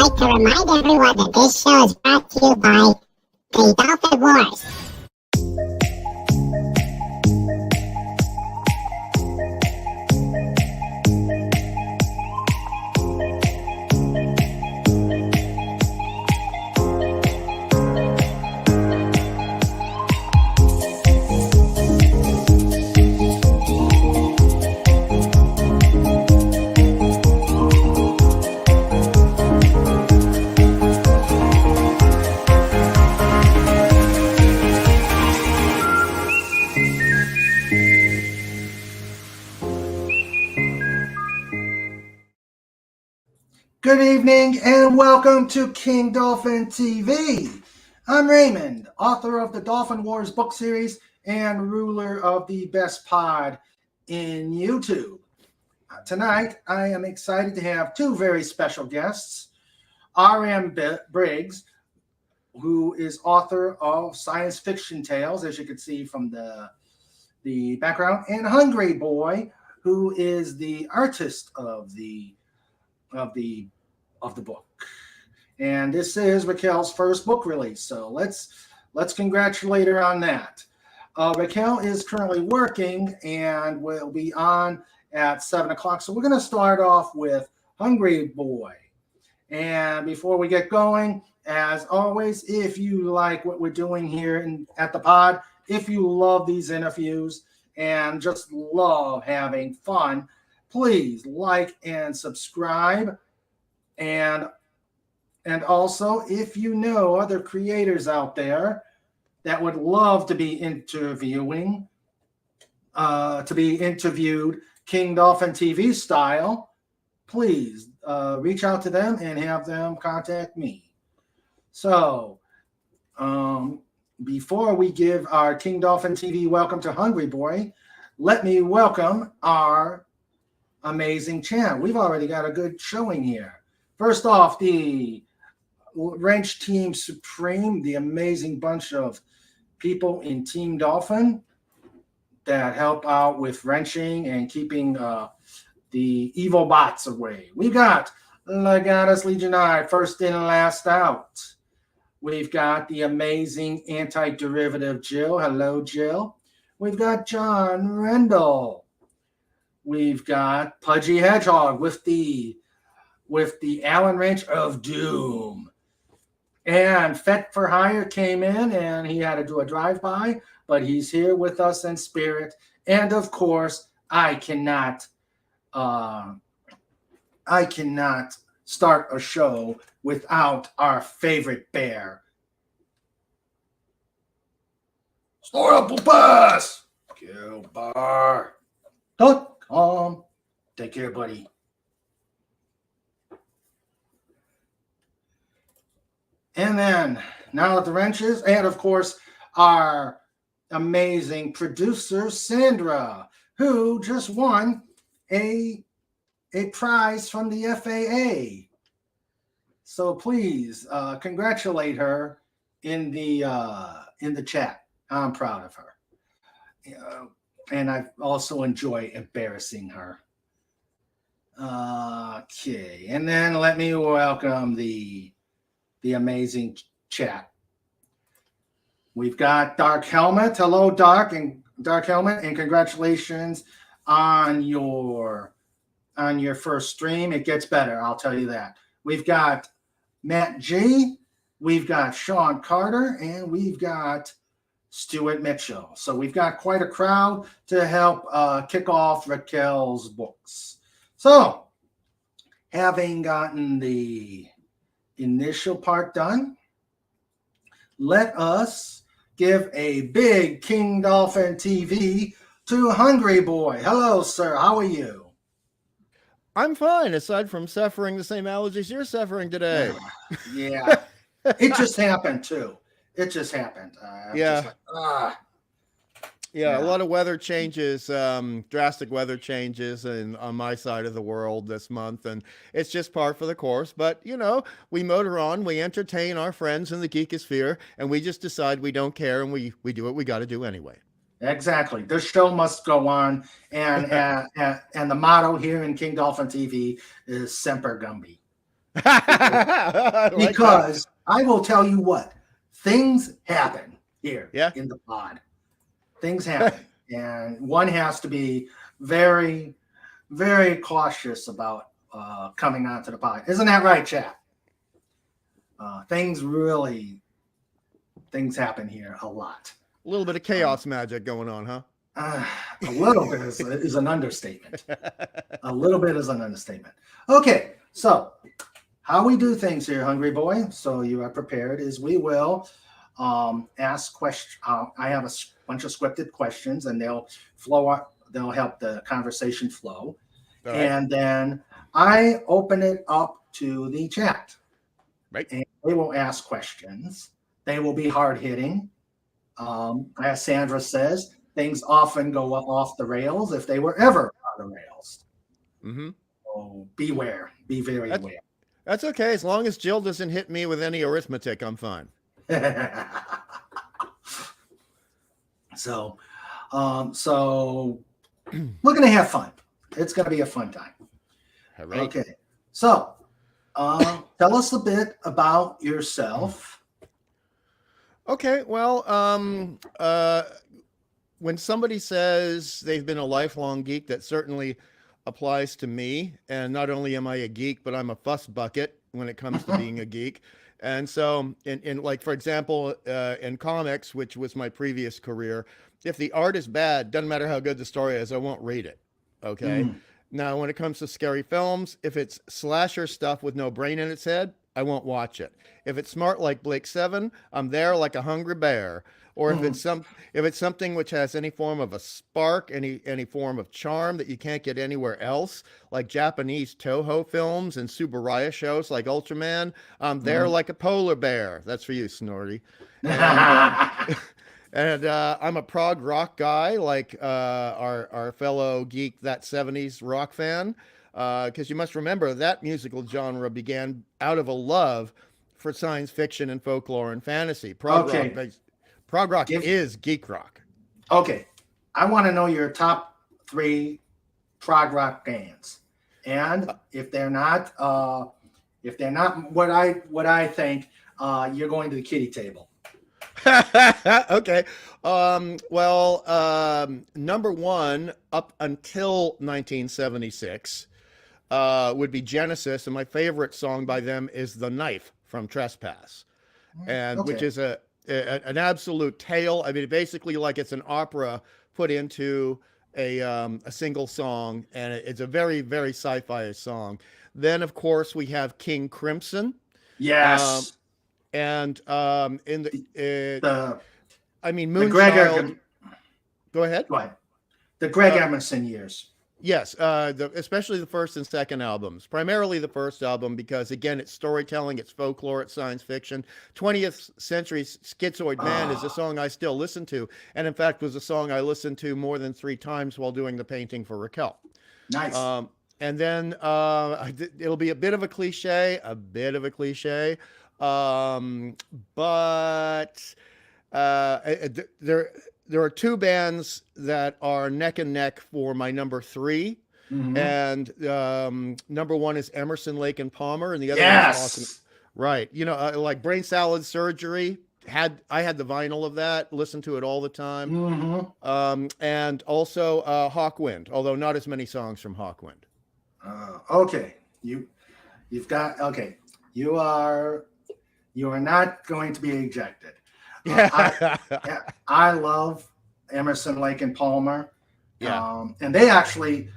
like to remind everyone that this show is brought to you by the Dolphin Wars. Good evening and welcome to King Dolphin TV. I'm Raymond, author of the Dolphin Wars book series and ruler of the best pod in YouTube. Tonight, I am excited to have two very special guests. R.M. Briggs, who is author of science fiction tales, as you can see from the background, and Hungry Boy, who is the artist of the book. And this is Raquel's first book release, so let's congratulate her on that. Raquel is currently working and will be on at 7 o'clock, so we're going to start off with Hungry Boy. And before we get going, as always, if you like what we're doing here at the pod, if you love these interviews and just love having fun, please like and subscribe. And also, if you know other creators out there that would love to be interviewed King Dolphin TV style, please reach out to them and have them contact me. So, before we give our King Dolphin TV welcome to Hungry Boy, let me welcome our amazing chat. We've already got a good showing here. First off, the Wrench Team Supreme, the amazing bunch of people in Team Dolphin that help out with wrenching and keeping the evil bots away. We got Legatus Legionnaire, first in and last out. We've got the amazing anti-derivative Jill. Hello, Jill. We've got John Rendell. We've got Pudgy Hedgehog with the Allen Wrench of Doom. And Fet for Hire came in and he had to do a drive-by, but he's here with us in spirit. And of course, I cannot start a show without our favorite bear. Store up a bus! Killbar.com. Take care, buddy. And then, now at the wrenches, and of course, our amazing producer, Sandra, who just won a prize from the FAA. So please congratulate her in the chat. I'm proud of her. And I also enjoy embarrassing her. Okay, and then let me welcome the amazing chat. We've got Dark Helmet. Hello, Dark Helmet, and congratulations on your first stream. It gets better, I'll tell you that. We've got Matt G, we've got Sean Carter, and we've got Stuart Mitchell. So we've got quite a crowd to help kick off Raquel's books. So, having gotten the initial part done, let us give a big King Dolphin TV to Hungry Boy. Hello, sir. How are you? I'm fine, aside from suffering the same allergies you're suffering today. Yeah. It just happened, too. It just happened. Yeah. Yeah, a lot of weather changes, drastic weather changes on my side of the world this month, and it's just par for the course. But, you know, we motor on, we entertain our friends in the geekosphere, and we just decide we don't care, and we do what we got to do anyway. Exactly. This show must go on, and the motto here in King Dolphin TV is Semper Gumby. I like that. Because I will tell you what, things happen here Yeah. in the pod. Things happen. And one has to be very, very cautious about coming onto the pod. Isn't that right, chat? Things happen here a lot. A little bit of chaos magic going on, huh? A little bit is an understatement. A little bit is an understatement. Okay, so how we do things here, Hungry Boy, so you are prepared, is we will ask questions. I have a bunch of scripted questions, and they'll help the conversation flow. All right. And then I open it up to the chat. Right. And they will ask questions. They will be hard-hitting. As Sandra says, things often go off the rails if they were ever on the rails. Mm-hmm. So beware. Be very aware. That's okay. As long as Jill doesn't hit me with any arithmetic, I'm fine. So we're going to have fun. It's going to be a fun time. All right. Okay. So tell us a bit about yourself. Okay. Well, when somebody says they've been a lifelong geek, that certainly applies to me. And not only am I a geek, but I'm a fuss bucket when it comes to being a geek. And so in like, for example, in comics, which was my previous career, if the art is bad, doesn't matter how good the story is, I won't read it. Okay. Now, when it comes to scary films, if it's slasher stuff with no brain in its head, I won't watch it. If it's smart like Blake 7, I'm there like a hungry bear. Or if it's something which has any form of a spark, any form of charm that you can't get anywhere else, like Japanese Toho films and Subaraya shows like Ultraman, I'm there like a polar bear. That's for you, Snorty. And I'm a prog rock guy, like our fellow geek, that 70s rock fan, because you must remember that musical genre began out of a love for science fiction and folklore and fantasy. Prog rock is geek rock. Okay, I want to know your top 3 prog rock bands, and if they're not what I think, you're going to the kitty table. Okay. Number 1 up until 1976 would be Genesis, and my favorite song by them is The Knife from Trespass, and which is an absolute tale. I mean, basically, like it's an opera put into a single song, and it's a very, very sci-fi song. Then, of course, we have King Crimson. Yes. And in the Moonchild. Go ahead. Go ahead. The Greg Emerson years. Yes, especially the first and second albums. Primarily the first album because, again, it's storytelling, it's folklore, it's science fiction. 20th Century Schizoid Man is a song I still listen to, and in fact was a song I listened to more than 3 times while doing the painting for Raquel. Nice. And then it'll be a bit of a cliche, but there are 2 bands that are neck and neck for my number 3. And number 1 is Emerson, Lake and Palmer, and the other one is awesome. Right. You know, like Brain Salad Surgery. I had the vinyl of that, listened to it all the time. And also Hawkwind, although not as many songs from Hawkwind. Okay. You are not going to be ejected. I love Emerson, Lake and Palmer. Yeah. And they actually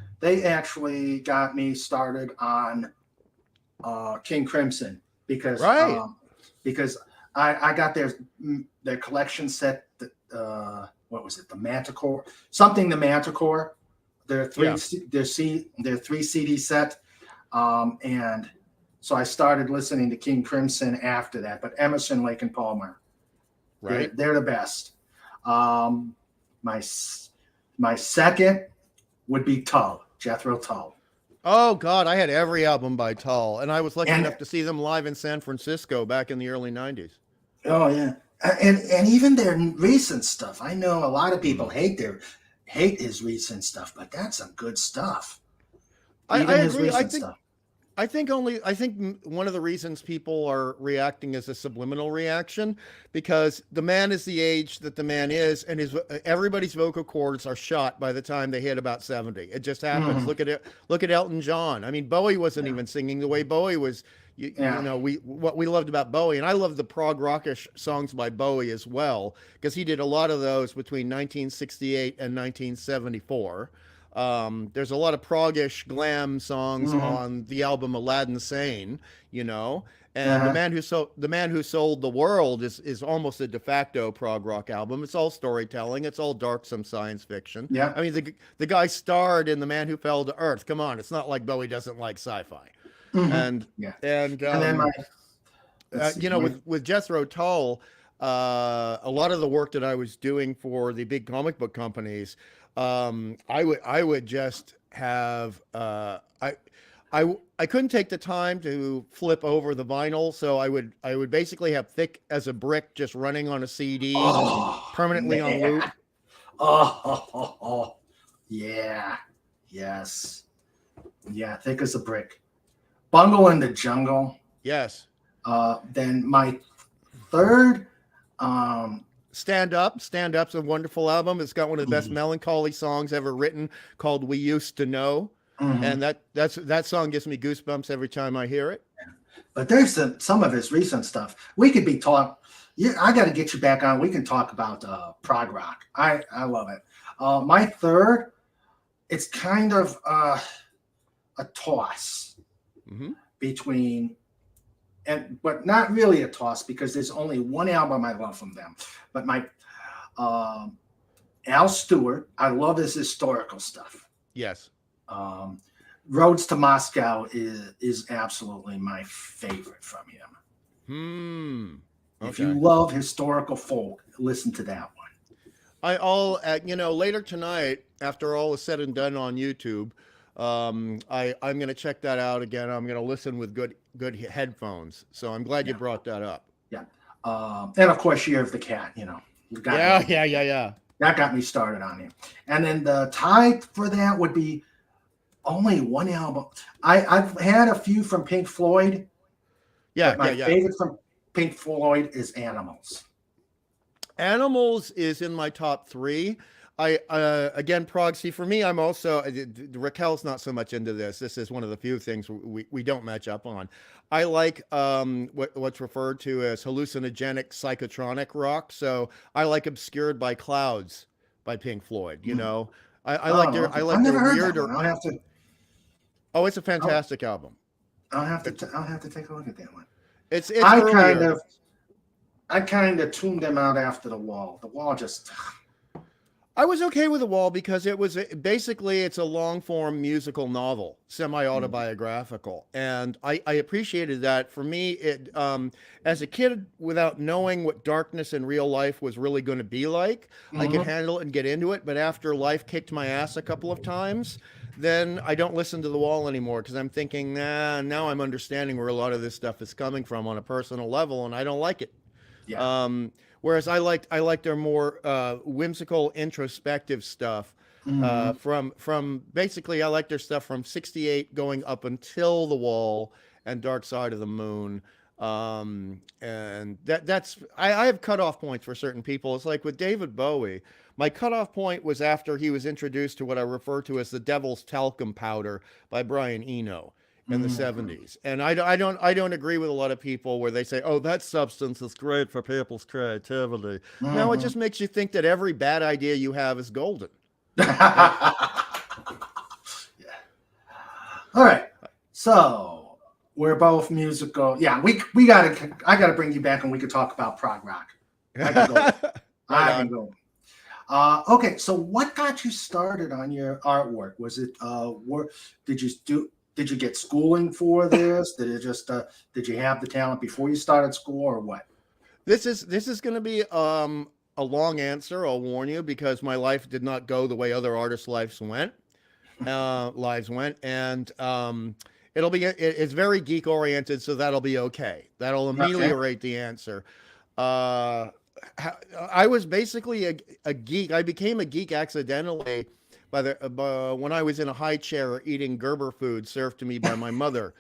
got me started on King Crimson because I got their collection set. What was it? The Manticore, the Manticore. Their 3 CD set. And so I started listening to King Crimson after that, but Emerson, Lake and Palmer, right? They're the best. My second would be Tull, Jethro Tull. Oh God, I had every album by Tull, and I was lucky enough to see them live in San Francisco back in the early '90s. Oh yeah, and even their recent stuff. I know a lot of people hate his recent stuff, but that's some good stuff. I agree. I think one of the reasons people are reacting is a subliminal reaction, because the man is the age that the man is, and everybody's vocal cords are shot by the time they hit about 70. It just happens. Hmm. Look at it. Look at Elton John. I mean, Bowie wasn't Yeah. even singing the way Bowie was. You Yeah. know, what we loved about Bowie, and I love the prog rockish songs by Bowie as well, because he did a lot of those between 1968 and 1974. There's a lot of proggish glam songs Hmm. on the album Aladdin Sane, you know, and Uh-huh. the man who sold the world is almost a de facto prog rock album. It's all storytelling. It's all dark, some science fiction. Yeah. I mean, the guy starred in The Man Who Fell to Earth. Come on, it's not like Bowie doesn't like sci-fi. Hmm. And Yeah. and And then let's see, you know, with Jethro Tull, a lot of the work that I was doing for the big comic book companies, I would just have I couldn't take the time to flip over the vinyl, so I would basically have Thick as a Brick just running on a CD oh permanently on man. loop. Oh, yeah. Yes. Yeah, thick as a brick. Bungle in the Jungle. Yes. Then my third, um, Stand Up's a wonderful album. It's got one of the best melancholy songs ever written, called We Used to Know. mhm. And that song gives me goosebumps every time I hear it. But there's some of his recent stuff. We could be talk. Yeah, I got to get you back on. We can talk about prog rock. I love it. My third, it's kind of a toss Hmm. between, but not really a toss because there's only one album I love from them. But my Al Stewart, I love his historical stuff. Yes. Roads to Moscow is absolutely my favorite from him. If you Okay. love historical folk, listen to that one. You know, later tonight, after all is said and done on YouTube, I'm going to check that out again. I'm going to listen with good headphones. So I'm glad you Yeah. brought that up. Yeah. And of course, Year of the Cat, you know. Yeah. That got me started on it. And then the tie for that would be only one album. I've had a few from Pink Floyd, but my Yeah. favorite from Pink Floyd is Animals. Animals is in my top three. Again, prog. See, for me, I'm also Raquel's not so much into this. This is one of the few things we don't match up on. I like what's referred to as hallucinogenic psychotronic rock. So I like Obscured by Clouds by Pink Floyd. You know, I like their Okay. I like I've their never heard that weirder. one. I'll have to. Oh, it's a fantastic album. I'll have to take a look at that one. It's I earlier. kind of tuned them out after The Wall. The Wall just. I was okay with The Wall because it was basically it's a long form musical novel, semi autobiographical, and I appreciated that. For me, it as a kid, without knowing what darkness in real life was really going to be like, I could Mhm. handle it and get into it. But after life kicked my ass a couple of times, then I don't listen to The Wall anymore because I'm thinking, nah, now I'm understanding where a lot of this stuff is coming from on a personal level, and I don't like it. Yeah. Whereas I liked their more whimsical, introspective stuff. Mhm. From basically, I like their stuff from '68 going up until The Wall and Dark Side of the Moon. And that's I have cutoff points for certain people. It's like with David Bowie. My cutoff point was after he was introduced to what I refer to as the Devil's Talcum Powder by Brian Eno in the Mhm. '70s. And I don't agree with a lot of people where they say, "Oh, that substance is great for people's creativity." No, it Mhm. just makes you think that every bad idea you have is golden. And Yeah. All right. So we're both musical. Yeah, I gotta bring you back and we could talk about prog rock. I can go. right I can on. go. Okay, so what got you started on your artwork? Was it did you do did you get schooling for this? Did you have the talent before you started school or what? This is going to be a long answer. I'll warn you because my life did not go the way other artists' lives went, and it's very geek oriented, so that'll be okay. That'll Okay. ameliorate the answer. Uh, I was basically a geek. I became a geek accidentally when I was in a high chair eating Gerber food served to me by my mother.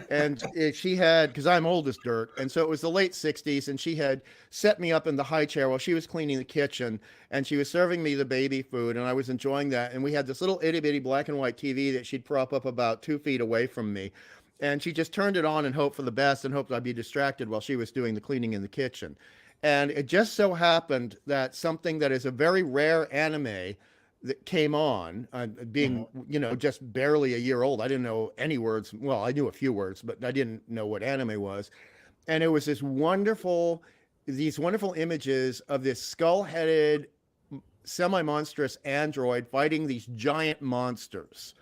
And she had, because I'm old as dirt, and so it was the late 60s, and she had set me up in the high chair while she was cleaning the kitchen, and she was serving me the baby food, and I was enjoying that. And we had this little itty bitty black and white TV that she'd prop up about 2 feet away from me. And she just turned it on and hoped for the best and hoped I'd be distracted while she was doing the cleaning in the kitchen. And it just so happened that something that is a very rare anime that came on, being, just barely a year old. I didn't know any words. Well, I knew a few words, but I didn't know what anime was. And it was these wonderful images of this skull-headed, semi-monstrous android fighting these giant monsters.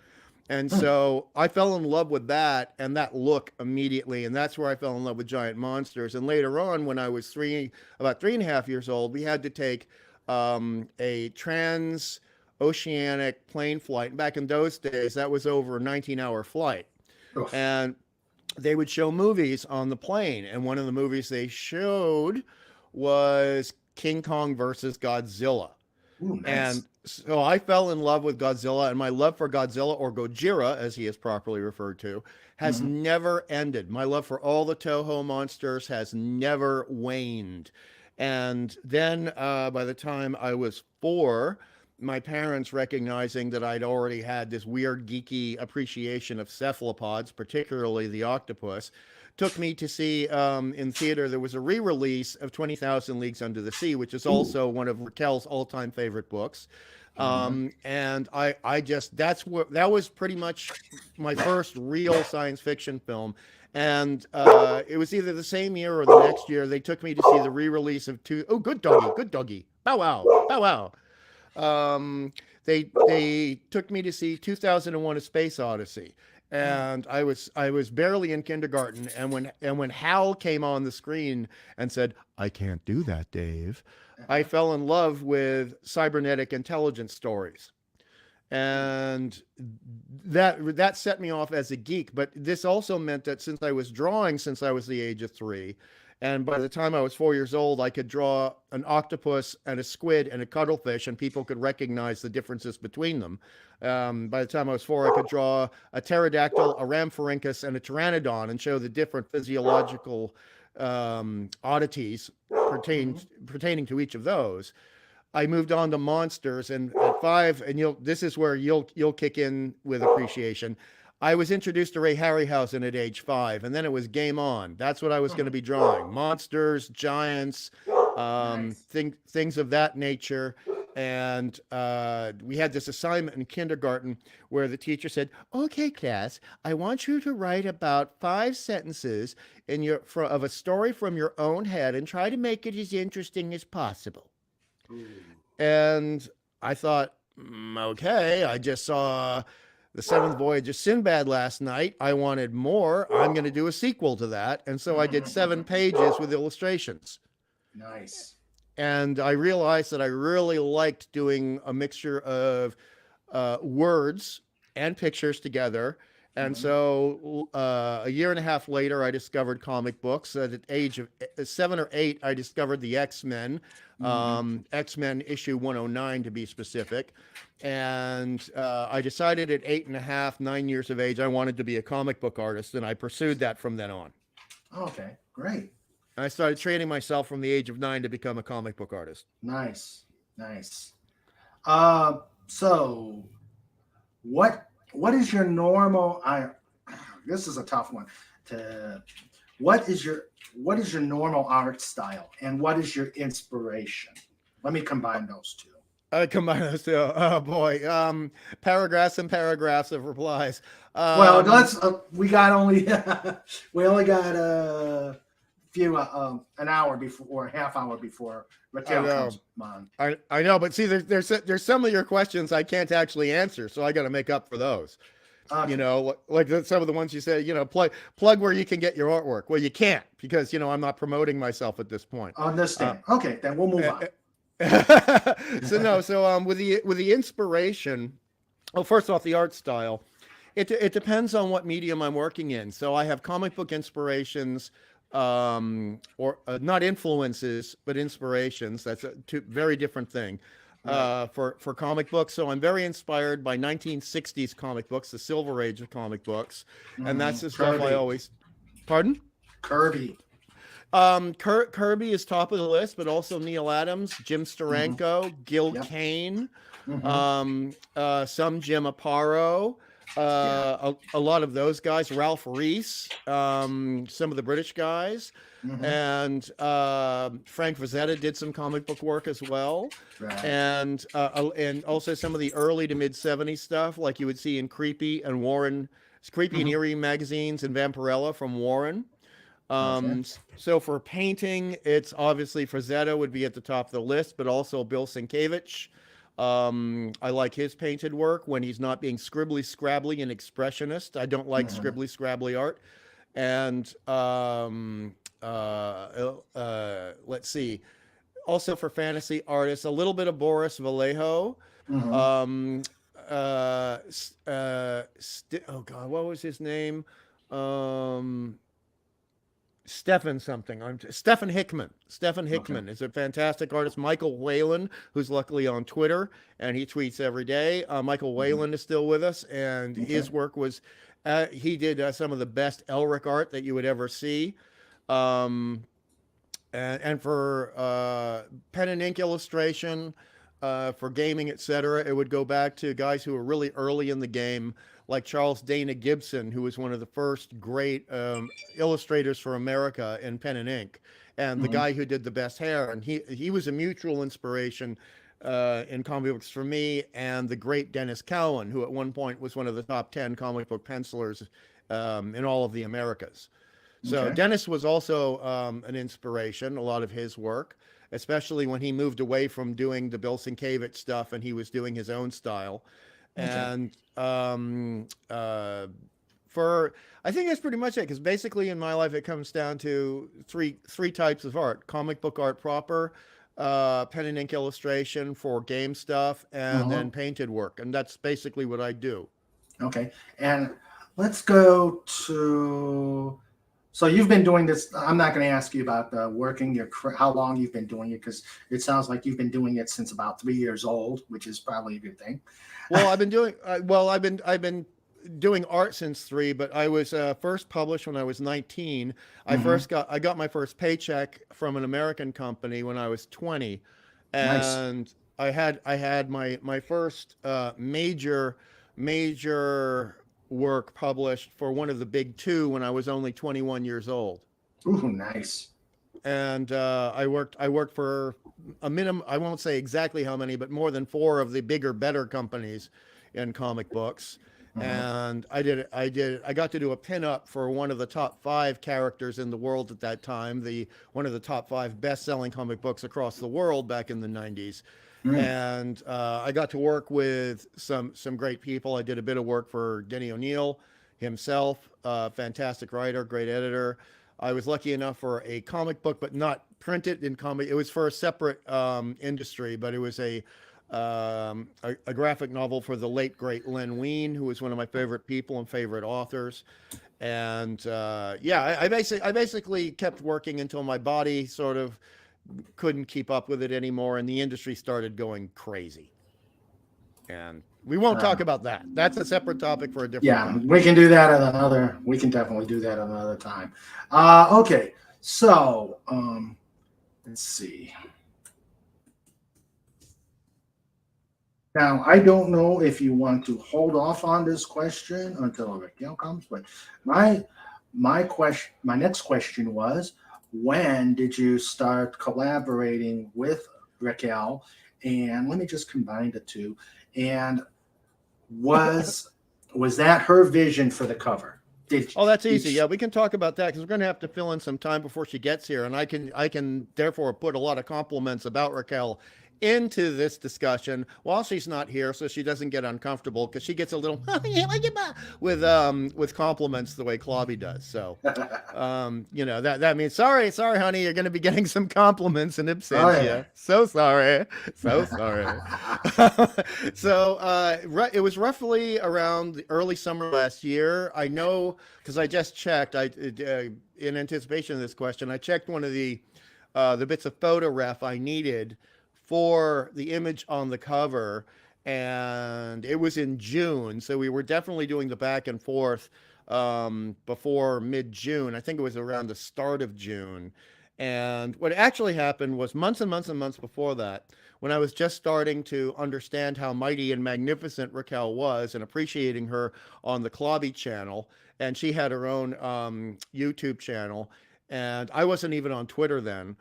And so I fell in love with that and that look immediately. And that's where I fell in love with giant monsters. And later on, when I was about 3.5 years old, we had to take a trans-oceanic plane flight. Back in those days, that was over a 19-hour flight. Oof. And they would show movies on the plane. And one of the movies they showed was King Kong versus Godzilla. Ooh, nice. And so I fell in love with Godzilla, and my love for Godzilla, or Gojira, as he is properly referred to, has never ended. My love for all the Toho monsters has never waned. And then by the time I was 4, my parents, recognizing that I'd already had this weird geeky appreciation of cephalopods, particularly the octopus, took me to see in theater. There was a re-release of 20,000 Leagues Under the Sea, which is also one of Raquel's all-time favorite books. And that was pretty much my first real science fiction film. And it was either the same year or the next year they took me to see the re-release of good doggy, bow wow, bow wow. They took me to see 2001: A Space Odyssey. And I was barely in kindergarten, and when Hal came on the screen and said, "I can't do that, Dave," I fell in love with cybernetic intelligence stories, and that set me off as a geek. But this also meant that since I was drawing since I was the age of 3, and by the time I was 4 years old, I could draw an octopus and a squid and a cuttlefish, and people could recognize the differences between them. By the time I was 4, I could draw a pterodactyl, a rhamphorhynchus, and a pteranodon and show the different physiological oddities pertaining to each of those. I moved on to monsters, and at 5, and this is where you'll kick in with appreciation. I was introduced to Ray Harryhausen at age 5, and then it was game on. That's what I was going to be drawing: monsters, giants, things of that nature. And we had this assignment in kindergarten where the teacher said, "Okay, class, I want you to write about 5 sentences of a story from your own head and try to make it as interesting as possible." Ooh. And I thought, okay, I just saw The Seventh Voyage of Sinbad last night. I wanted more. I'm going to do a sequel to that. And so I did 7 pages with illustrations. Nice. And I realized that I really liked doing a mixture of words and pictures together. And so a year and a half later, I discovered comic books. At the age of 7 or 8, I discovered the X-Men, X-Men issue 109 to be specific. And I decided at 8.5, 9 years of age, I wanted to be a comic book artist, and I pursued that from then on. Okay, great. I started training myself from the age of 9 to become a comic book artist. Nice. So what is your normal? This is a tough one. What is your normal art style, and what is your inspiration? Let me combine those two. Combine those two. Oh boy, paragraphs and paragraphs of replies. Well, let's. We only got a few an hour before, or a half hour before Raquel comes on. I know, but see, there's some of your questions I can't actually answer, so I got to make up for those. Okay. Like some of the ones you said, plug where you can get your artwork. Well, you can't, because I'm not promoting myself at this point. Understand. Okay, then we'll move on. So with the inspiration, first off, the art style, it depends on what medium I'm working in. So I have comic book inspirations, or not influences, but inspirations. That's a very different thing. Right. for comic books. So I'm very inspired by 1960s comic books, the Silver Age of comic books, and that's the stuff I Kirby. always. Pardon? Kirby. Kirby is top of the list, but also Neil Adams, Jim Hmm. Steranko, Gil Yep. Kane, Hmm. some Jim Aparo, Yeah. a lot of those guys, Ralph Reese, some of the British guys, Hmm. and Frank Frazetta did some comic book work as well, Right. and also some of the early to mid '70s stuff, like you would see in Creepy and Hmm. Eerie magazines and Vampirella from Warren. Okay. So for painting, it's obviously Frazetta would be at the top of the list, but also Bill Sienkiewicz. I like his painted work when he's not being scribbly, scrabbly, and expressionist. I don't like Hmm. scribbly, scrabbly art. And let's see. Also for fantasy artists, a little bit of Boris Vallejo. Hmm. Um, oh God, what was his name? Um, Stephen something. Stephen Hickman. Stephen Okay. Hickman is a fantastic artist. Michael Whalen, who's luckily on Twitter, and he tweets every day. Michael Hmm. Whalen is still with us, and Okay. his work was, he did some of the best Elric art that you would ever see. Um, and for pen and ink illustration, for gaming, etc., it would go back to guys who were really early in the game, like Charles Dana Gibson, who was one of the first great illustrators for America in pen and ink, and the Hmm. guy who did the best hair. And he was a mutual inspiration in comic books for me, and the great Dennis Cowan, who at one point was one of the top 10 comic book pencilers in all of the Americas. So Okay. Dennis was also an inspiration, a lot of his work, especially when he moved away from doing the Bill Sienkiewicz stuff and he was doing his own style. Okay. And for I think that's pretty much it, because basically in my life it comes down to three types of art: comic book art proper, pen and ink illustration for game stuff, and Hmm. then painted work. And that's basically what I do. Okay. And let's go to. So you've been doing this. I'm not going to ask you about working how long you've been doing it, because it sounds like you've been doing it since about 3 years old, which is probably a good thing. Well, I've been doing art since three, but I was first published when I was 19. Hmm. I got my first paycheck from an American company when I was 20, Nice. and I had my first major work published for one of the big two when I was only 21 years old. Ooh, nice. And I worked for a minimum. I won't say exactly how many, but more than four of the bigger, better companies in comic books. Hmm. And I got to do a pinup for one of the top five characters in the world at that time, the one of the top five best-selling comic books across the world back in the '90s. Mm. And I got to work with some great people. I did a bit of work for Denny O'Neil himself, fantastic writer, great editor. I was lucky enough for a comic book, but not printed in comic. It was for a separate industry, but it was a graphic novel for the late great Len Wein, who was one of my favorite people and favorite authors. And yeah, I basically kept working until my body sort of couldn't keep up with it anymore, and the industry started going crazy. And we won't talk Uh, about that. That's a separate topic for a different yeah, time. we can do that at another. We can definitely do that another time. Okay. So let's see. Now, I don't know if you want to hold off on this question until Raquel comes, but my my next question was, when did you start collaborating with Raquel? And let me just combine the two. And was was that her vision for the cover? Did Oh, that's did easy. she, Yeah, we can talk about that because we're going to have to fill in some time before she gets here, and I can therefore put a lot of compliments about Raquel into this discussion while she's not here, so she doesn't get uncomfortable because she gets a little with compliments the way Clauby does. So, that means sorry, honey, you're going to be getting some compliments in oh yeah. absentia. So sorry, so sorry. So it was roughly around the early summer last year. I know because I just checked. In anticipation of this question, I checked one of the bits of photo ref I needed for the image on the cover, and it was in June, so we were definitely doing the back and forth before mid-June. I think it was around the start of June. And what actually happened was months and months and months before that, when I was just starting to understand how mighty and magnificent Raquel was and appreciating her on the Klobby channel, and she had her own YouTube channel, and I wasn't even on Twitter then.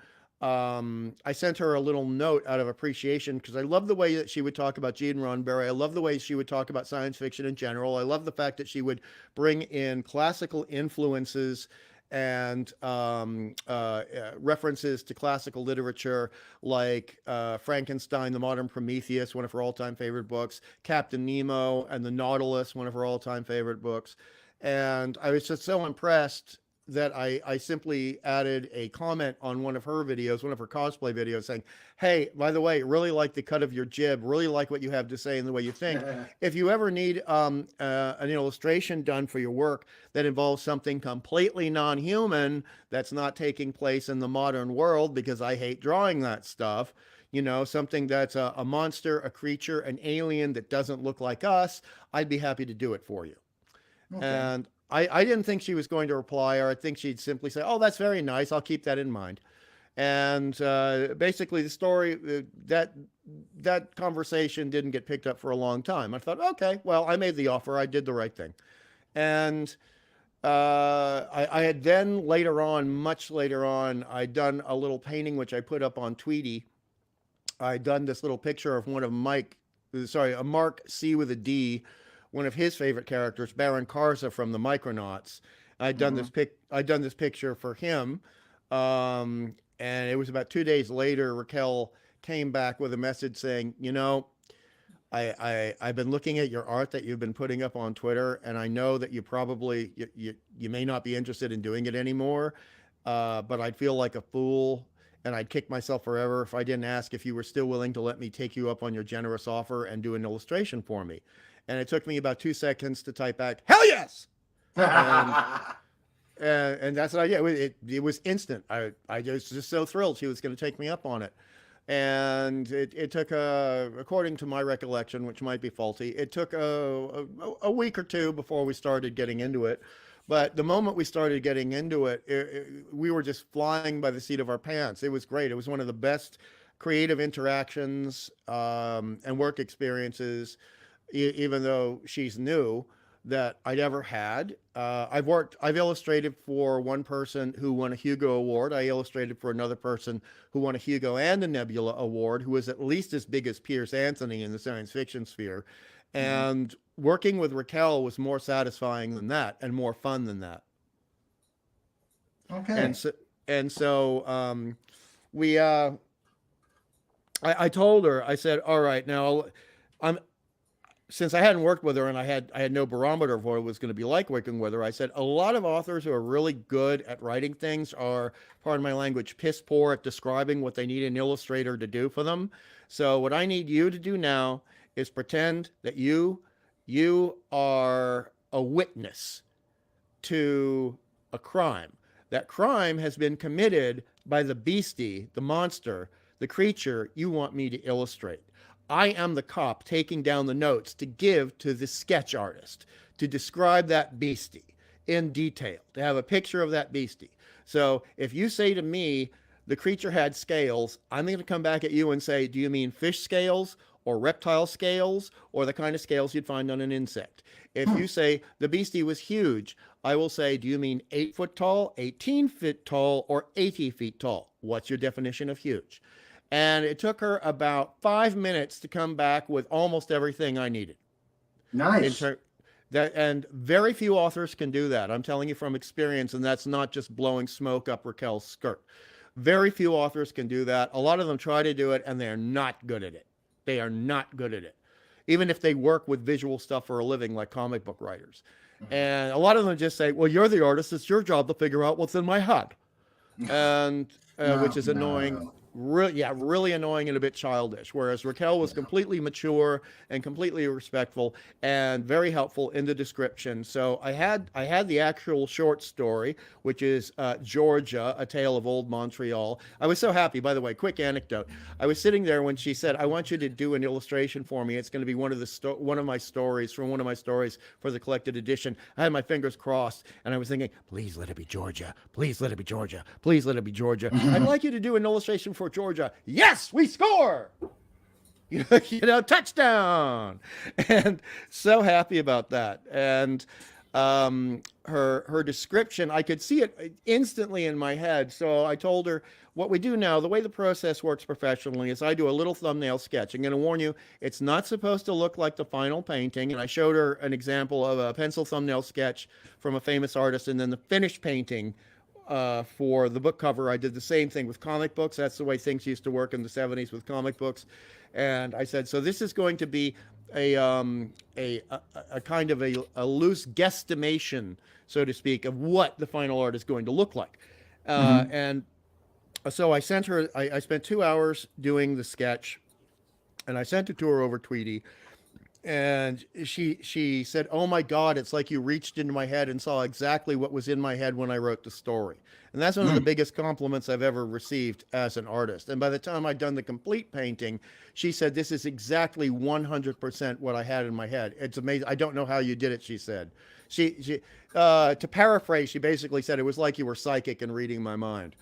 I sent her a little note out of appreciation because I love the way that she would talk about Gene Roddenberry. I love the way she would talk about science fiction in general. I love the fact that she would bring in classical influences and references to classical literature like Frankenstein, The Modern Prometheus, one of her all-time favorite books, Captain Nemo and the Nautilus, one of her all-time favorite books. And I was just so impressed that I simply added a comment on one of her videos, one of her cosplay videos, saying, hey, by the way, really like the cut of your jib, really like what you have to say and the way you think. If you ever need an illustration done for your work that involves something completely non-human that's not taking place in the modern world, because I hate drawing that stuff, you know, something that's a monster, a creature, an alien that doesn't look like us, I'd be happy to do it for you. Okay. And I didn't think she was going to reply, or I think she'd simply say, oh, that's very nice, I'll keep that in mind. And basically the story, that conversation didn't get picked up for a long time. I thought, okay, well, I made the offer, I did the right thing. And I had then later on, much later on, I'd done a little painting which I put up on Tweety. I'd done this little picture of one of a Mark C with a D, one of his favorite characters, Baron Karza from the Micronauts. I'd done this picture for him, and it was about 2 days later. Raquel came back with a message saying, you know, I've been looking at your art that you've been putting up on Twitter, and I know that you probably you may not be interested in doing it anymore, but I'd feel like a fool and I'd kick myself forever if I didn't ask if you were still willing to let me take you up on your generous offer and do an illustration for me. And it took me about 2 seconds to type back, hell yes! And that's what I did. It was instant. I was just so thrilled she was going to take me up on it. And it took, according to my recollection, which might be faulty, it took a week or two before we started getting into it. But the moment we started getting into it, we were just flying by the seat of our pants. It was great. It was one of the best creative interactions and work experiences, even though she's new, that I'd ever had. I've illustrated for one person who won a Hugo Award. I illustrated for another person who won a Hugo and a Nebula Award, who was at least as big as Piers Anthony in the science fiction sphere. And working with Raquel was more satisfying than that and more fun than that. Okay. And so I told her, I said, all right, now since I hadn't worked with her and I had no barometer of what it was going to be like working with her, I said, a lot of authors who are really good at writing things are, pardon my language, piss poor at describing what they need an illustrator to do for them. So what I need you to do now is pretend that you are a witness to a crime. That crime has been committed by the beastie, the monster, the creature you want me to illustrate. I am the cop taking down the notes to give to the sketch artist to describe that beastie in detail, to have a picture of that beastie. So if you say to me, the creature had scales, I'm going to come back at you and say, do you mean fish scales or reptile scales or the kind of scales you'd find on an insect? If you say the beastie was huge, I will say, do you mean 8 foot tall, 18 feet tall, or 80 feet tall? What's your definition of huge? And it took her about 5 minutes to come back with almost everything I needed. Nice. And very few authors can do that. I'm telling you from experience, and that's not just blowing smoke up Raquel's skirt. Very few authors can do that. A lot of them try to do it, and they're not good at it. They are not good at it, even if they work with visual stuff for a living, like comic book writers. And a lot of them just say, well, you're the artist. It's your job to figure out what's in my head. And which is annoying. really annoying and a bit childish. Whereas Raquel was completely mature and completely respectful and very helpful in the description. So I had the actual short story, which is Georgia, A Tale of Old Montreal. I was so happy. By the way, quick anecdote. I was sitting there when she said, "I want you to do an illustration for me. It's going to be one of my stories from one of my stories for the collected edition." I had my fingers crossed, and I was thinking, "Please let it be Georgia. Please let it be Georgia. Please let it be Georgia. I'd like you to do an illustration for Georgia." Yes, we score. Touchdown. And so happy about that. And her description, I could see it instantly in my head. So I told her, what we do now, the way the process works professionally, is I do a little thumbnail sketch. I'm going to warn you, it's not supposed to look like the final painting. And I showed her an example of a pencil thumbnail sketch from a famous artist, and then the finished painting for the book cover. I did the same thing with comic books. That's the way things used to work in the 70s with comic books. And I said, so this is going to be a kind of a loose guesstimation, so to speak, of what the final art is going to look like. And so I sent her, I spent 2 hours doing the sketch, and I sent it to her over Tweety. And she said, "Oh my God, it's like you reached into my head and saw exactly what was in my head when I wrote the story." And that's one of the biggest compliments I've ever received as an artist. And by the time I'd done the complete painting, she said, "This is exactly 100% what I had in my head. It's amazing. I don't know how you did it," she said. To paraphrase, she basically said, "It was like you were psychic and reading my mind."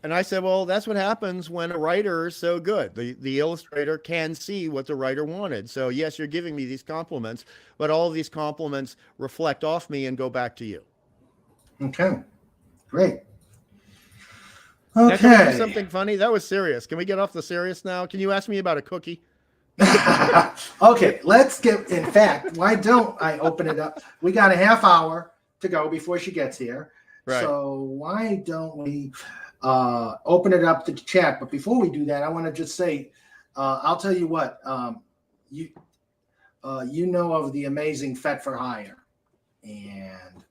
And I said, well, that's what happens when a writer is so good. The illustrator can see what the writer wanted. So yes, you're giving me these compliments, but all of these compliments reflect off me and go back to you. Okay, great. Now, can we do Okay. something funny? That was serious. Can we get off the serious now? Can you ask me about a cookie? Okay, let's get, in fact, why don't I open it up? We got a half hour to go before she gets here. Right. So why don't we open it up to the chat? But before we do that, I want to just say, I'll tell you what, you know of the amazing Fet for Hire, and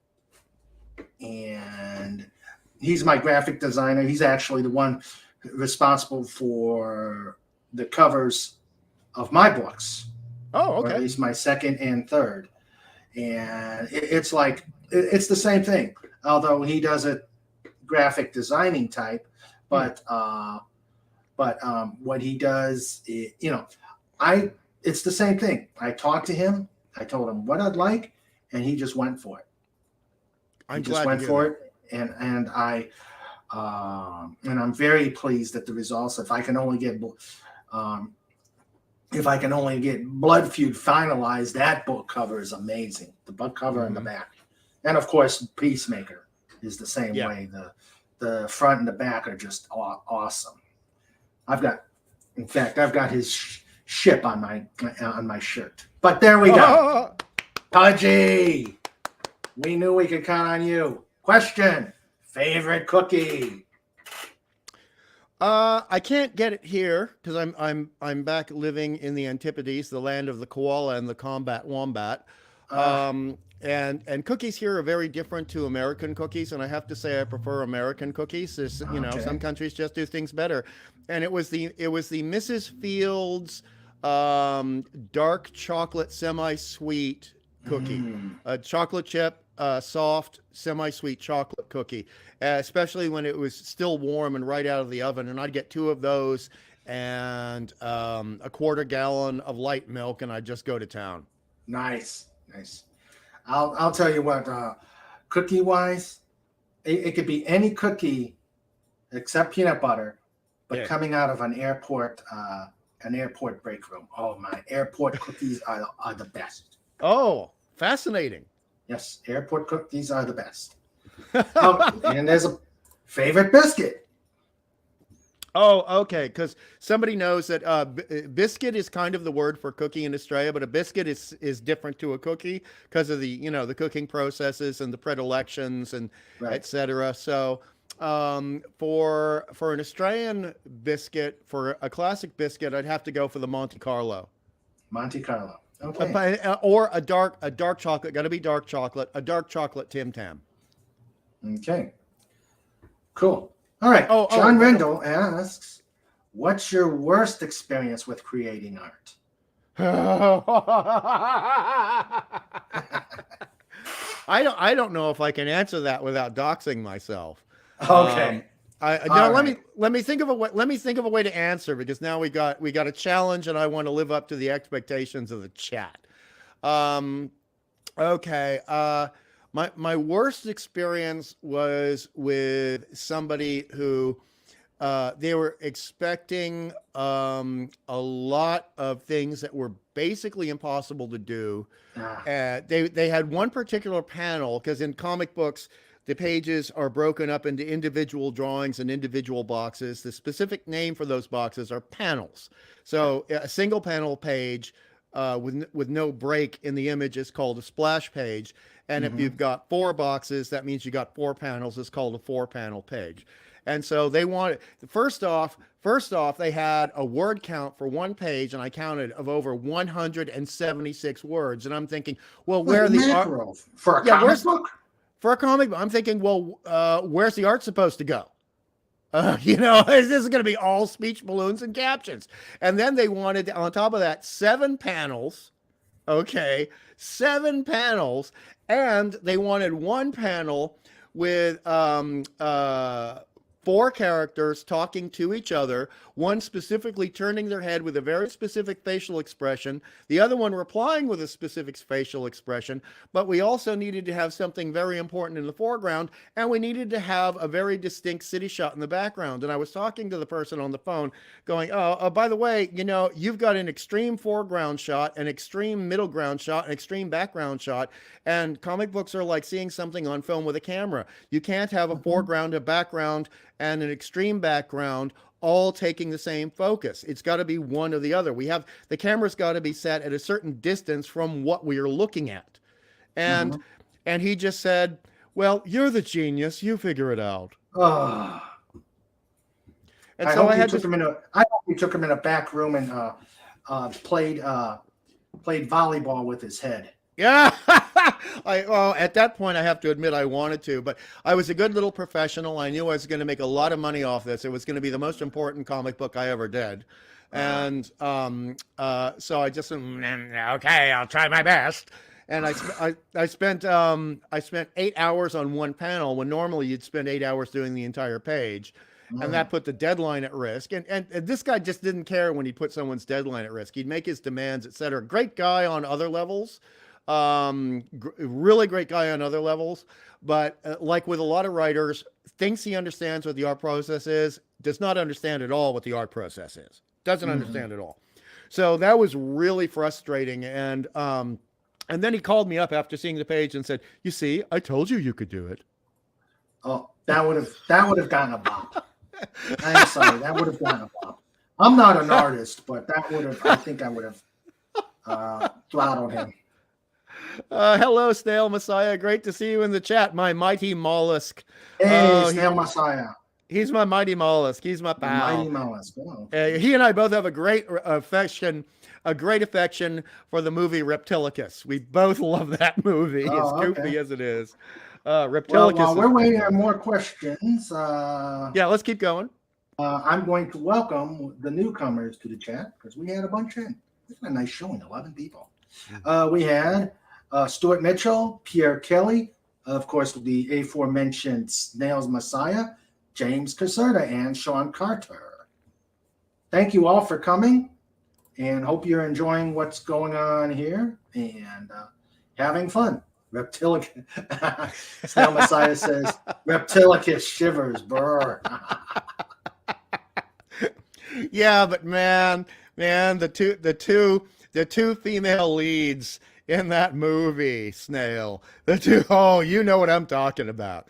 he's my graphic designer. He's actually the one responsible for the covers of my books. Oh, Or at okay. least my second and third. And it's like, it's the same thing, although he does it graphic designing type, but what he does, it's the same thing. I talked to him, I told him what I'd like, and he just went for it. I'm He just glad went to hear for that. it, and I'm very pleased at the results. If I can only get Blood Feud finalized, that book cover is amazing. The book cover and the back, and of course Peacemaker is the same way. The front and the back are just awesome. I've got his ship on my shirt. But there we go. Pudgy, we knew we could count on you. Question: favorite cookie? I can't get it here because I'm back living in the Antipodes, the land of the koala and the combat wombat. And cookies here are very different to American cookies, and I have to say I prefer American cookies. There's, some countries just do things better. And it was the Mrs. Fields dark chocolate semi-sweet cookie, a chocolate chip, soft semi-sweet chocolate cookie, especially when it was still warm and right out of the oven. And I'd get 2 of those and a quarter gallon of light milk, and I'd just go to town. Nice. I'll tell you what, cookie wise, it could be any cookie except peanut butter, but coming out of an airport break room. Oh, my airport cookies are the best. Oh, fascinating. Yes, airport cookies are the best. And there's a favorite biscuit. Oh, okay. Because somebody knows that biscuit is kind of the word for cookie in Australia, but a biscuit is different to a cookie because of the the cooking processes and the predilections and etc. So for an Australian biscuit, for a classic biscuit, I'd have to go for the Monte Carlo. Monte Carlo. Okay. Or a dark chocolate. Got to be dark chocolate. A dark chocolate Tim Tam. Okay. Cool. All right. Oh, John Rendell asks, what's your worst experience with creating art? I don't know if I can answer that without doxing myself. Okay. Let me think of a way to answer, because now we got a challenge and I want to live up to the expectations of the chat. Okay. My worst experience was with somebody who they were expecting a lot of things that were basically impossible to do. They had one particular panel, because in comic books, the pages are broken up into individual drawings and individual boxes. The specific name for those boxes are panels. So a single panel page with no break in the image is called a splash page. And if you've got 4 boxes, that means you got 4 panels. It's called a 4-panel page. And so they wanted, first off, they had a word count for one page, and I counted, of over 176 words. And I'm thinking, well, where are the art for a comic book? For a comic book, I'm thinking, well, where's the art supposed to go? This is going to be all speech balloons and captions. And then they wanted, on top of that, 7 panels. Okay, 7 panels, and they wanted one panel with 4 characters talking to each other, one specifically turning their head with a very specific facial expression, the other one replying with a specific facial expression. But we also needed to have something very important in the foreground, and we needed to have a very distinct city shot in the background. And I was talking to the person on the phone going, oh, by the way, you've got an extreme foreground shot, an extreme middle ground shot, an extreme background shot, and comic books are like seeing something on film with a camera. You can't have a foreground, a background, and an extreme background all taking the same focus. It's got to be one or the other. The camera's got to be set at a certain distance from what we are looking at. And he just said, well, you're the genius, you figure it out. And so I hope you took him in a back room and played volleyball with his head. Yeah. At that point, I have to admit I wanted to, but I was a good little professional. I knew I was going to make a lot of money off this. It was going to be the most important comic book I ever did. And so I just said, okay, I'll try my best. And I spent 8 hours on one panel when normally you'd spend 8 hours doing the entire page. And that put the deadline at risk. And this guy just didn't care when he put someone's deadline at risk. He'd make his demands, etc. Great guy on other levels. Really great guy on other levels. But like with a lot of writers, thinks he understands what the art process is, does not understand at all what the art process is. Doesn't understand at all. So that was really frustrating. And then he called me up after seeing the page and said, you see, I told you could do it. Oh, that would have gotten a bop. I'm sorry, that would have gotten a bop. I'm not an artist, but I think I would have throttled him. Hello, Snail Messiah. Great to see you in the chat, my mighty mollusk. Hey, Snail Messiah. He's my mighty mollusk. He's my pal. Mighty mollusk. Oh. He and I both have a great affection for the movie Reptilicus. We both love that movie, as goofy as it is. Reptilicus. Well, while we're waiting on more questions, let's keep going. I'm going to welcome the newcomers to the chat because we had a bunch in. It's a nice showing, 11 people. We had Stuart Mitchell, Pierre Kelly, of course, the aforementioned Snails Messiah, James Caserta, and Sean Carter. Thank you all for coming, and hope you're enjoying what's going on here and having fun. Reptilicus. Snail Messiah says, Reptilicus shivers, brr. Yeah, but man, the two female leads in that movie, Snail. You know what I'm talking about.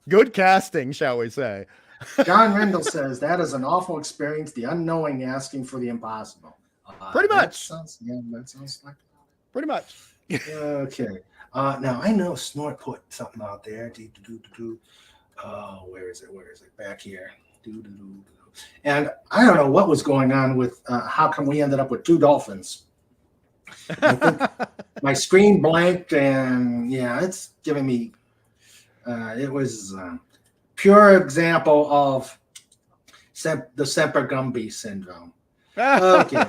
Good casting, shall we say. John Rendell says, that is an awful experience, the unknowing asking for the impossible. Pretty much. That sounds like pretty much. Okay. Now I know Snort put something out there. Oh, where is it? Back here. And I don't know what was going on with how come we ended up with 2 dolphins. I think my screen blanked, and it's giving me. It was pure example of the Semper Gumby syndrome. Okay.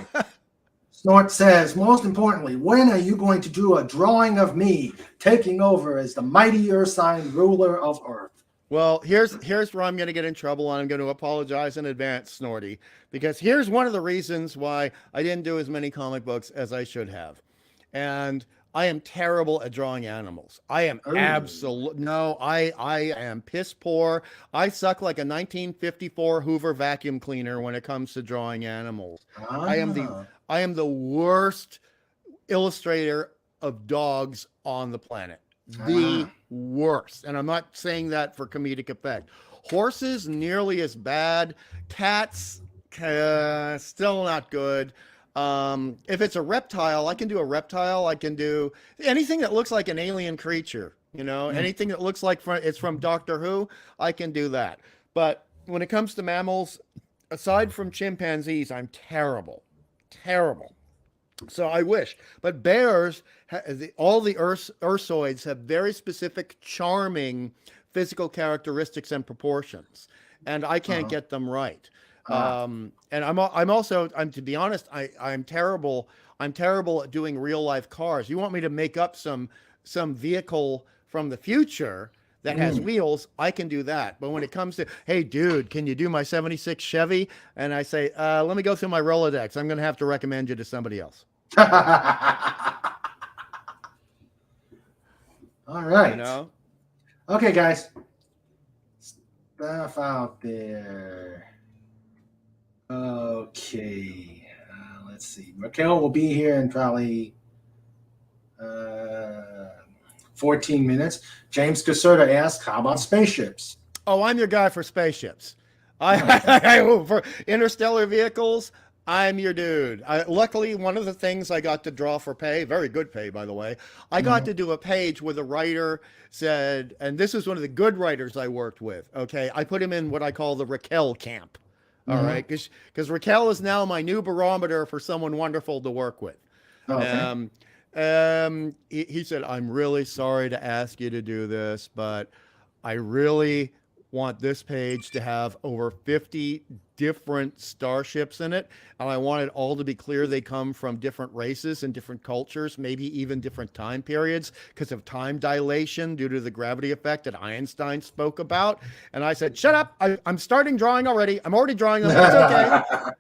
Snort says, most importantly, when are you going to do a drawing of me taking over as the mighty Ursine ruler of Earth? Well, here's where I'm going to get in trouble, and I'm going to apologize in advance, Snorty, because here's one of the reasons why I didn't do as many comic books as I should have. And I am terrible at drawing animals. I am I am piss poor. I suck like a 1954 Hoover vacuum cleaner when it comes to drawing animals. I am the worst illustrator of dogs on the planet. The worst. And I'm not saying that for comedic effect. Horses, nearly as bad. Cats, still not good. If it's a reptile, I can do a reptile. I can do anything that looks like an alien creature, anything that looks like it's from Doctor Who, I can do that. But when it comes to mammals, aside from chimpanzees, I'm terrible. So I wish. But bears, all the ursoids have very specific, charming physical characteristics and proportions, and I can't get them right. And I'm to be honest, I'm terrible at doing real life cars. You want me to make up some vehicle from the future that has wheels, I can do that. But when it comes to, hey dude, can you do my 76 Chevy? And I say, let me go through my Rolodex. I'm going to have to recommend you to somebody else. All right. Okay, guys. Stuff out there. Okay. Let's see. Raquel will be here in probably 14 minutes. James Caserta asks, how about spaceships? Oh, I'm your guy for spaceships. For interstellar vehicles, I'm your dude. Luckily, one of the things I got to draw for pay, very good pay, by the way, I got to do a page where the writer said, and this is one of the good writers I worked with, okay? I put him in what I call the Raquel camp, all right? Because Raquel is now my new barometer for someone wonderful to work with. Okay. He said, I'm really sorry to ask you to do this, but I really want this page to have over 50 different starships in it. And I want it all to be clear they come from different races and different cultures, maybe even different time periods because of time dilation due to the gravity effect that Einstein spoke about. And I said, shut up. I'm starting drawing already. I'm already drawing them. It's okay.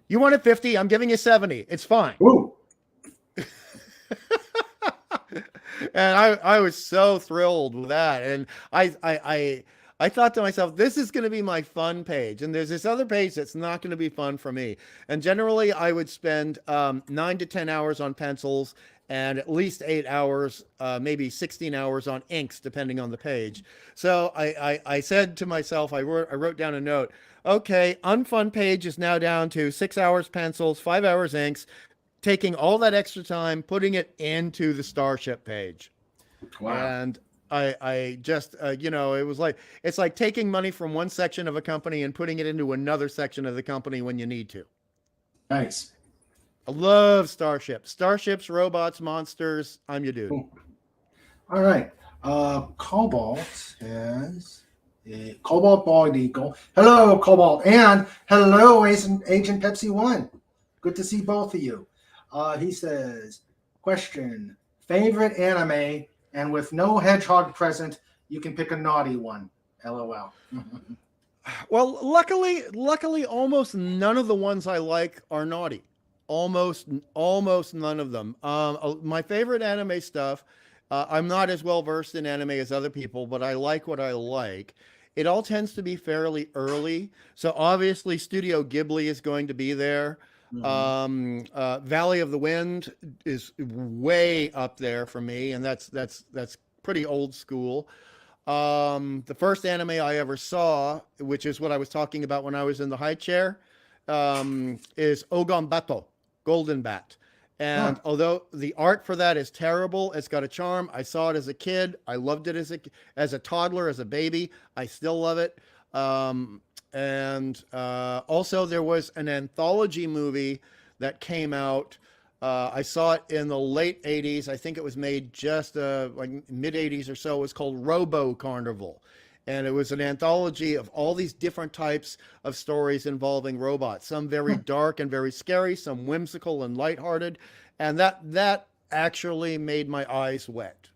You wanted 50. I'm giving you 70. It's fine. Ooh. And I was so thrilled with that. And I thought to myself, this is going to be my fun page. And there's this other page that's not going to be fun for me. And generally, I would spend 9 to 10 hours on pencils and at least 8 hours, maybe 16 hours on inks, depending on the page. So I said to myself, I wrote down a note. Okay, unfun page is now down to 6 hours pencils, 5 hours inks, taking all that extra time, putting it into the Starship page. Wow. And I just, it was like, it's like taking money from one section of a company and putting it into another section of the company when you need to. Nice. I love starships, robots, monsters. I'm your dude. Cool. All right. Cobalt has Cobalt Bald Eagle. Hello, Cobalt. And hello, Agent Pepsi One. Good to see both of you. He says, question, favorite anime, and with no hedgehog present, you can pick a naughty one. LOL. Well, luckily, almost none of the ones I like are naughty. Almost none of them. My favorite anime stuff, I'm not as well versed in anime as other people, but I like what I like. It all tends to be fairly early. So obviously Studio Ghibli is going to be there. Valley of the Wind is way up there for me, and that's pretty old school. The first anime I ever saw, which is what I was talking about when I was in the high chair, is Oganbato, Golden Bat. And although the art for that is terrible, it's got a charm. I saw it as a kid. I loved it as a toddler, as a baby. I still love it. And also there was an anthology movie that came out. I saw it in the late 80s. I think it was made just like mid 80s or so. It was called Robo Carnival. And it was an anthology of all these different types of stories involving robots, some very dark and very scary, some whimsical and lighthearted. And that actually made my eyes wet.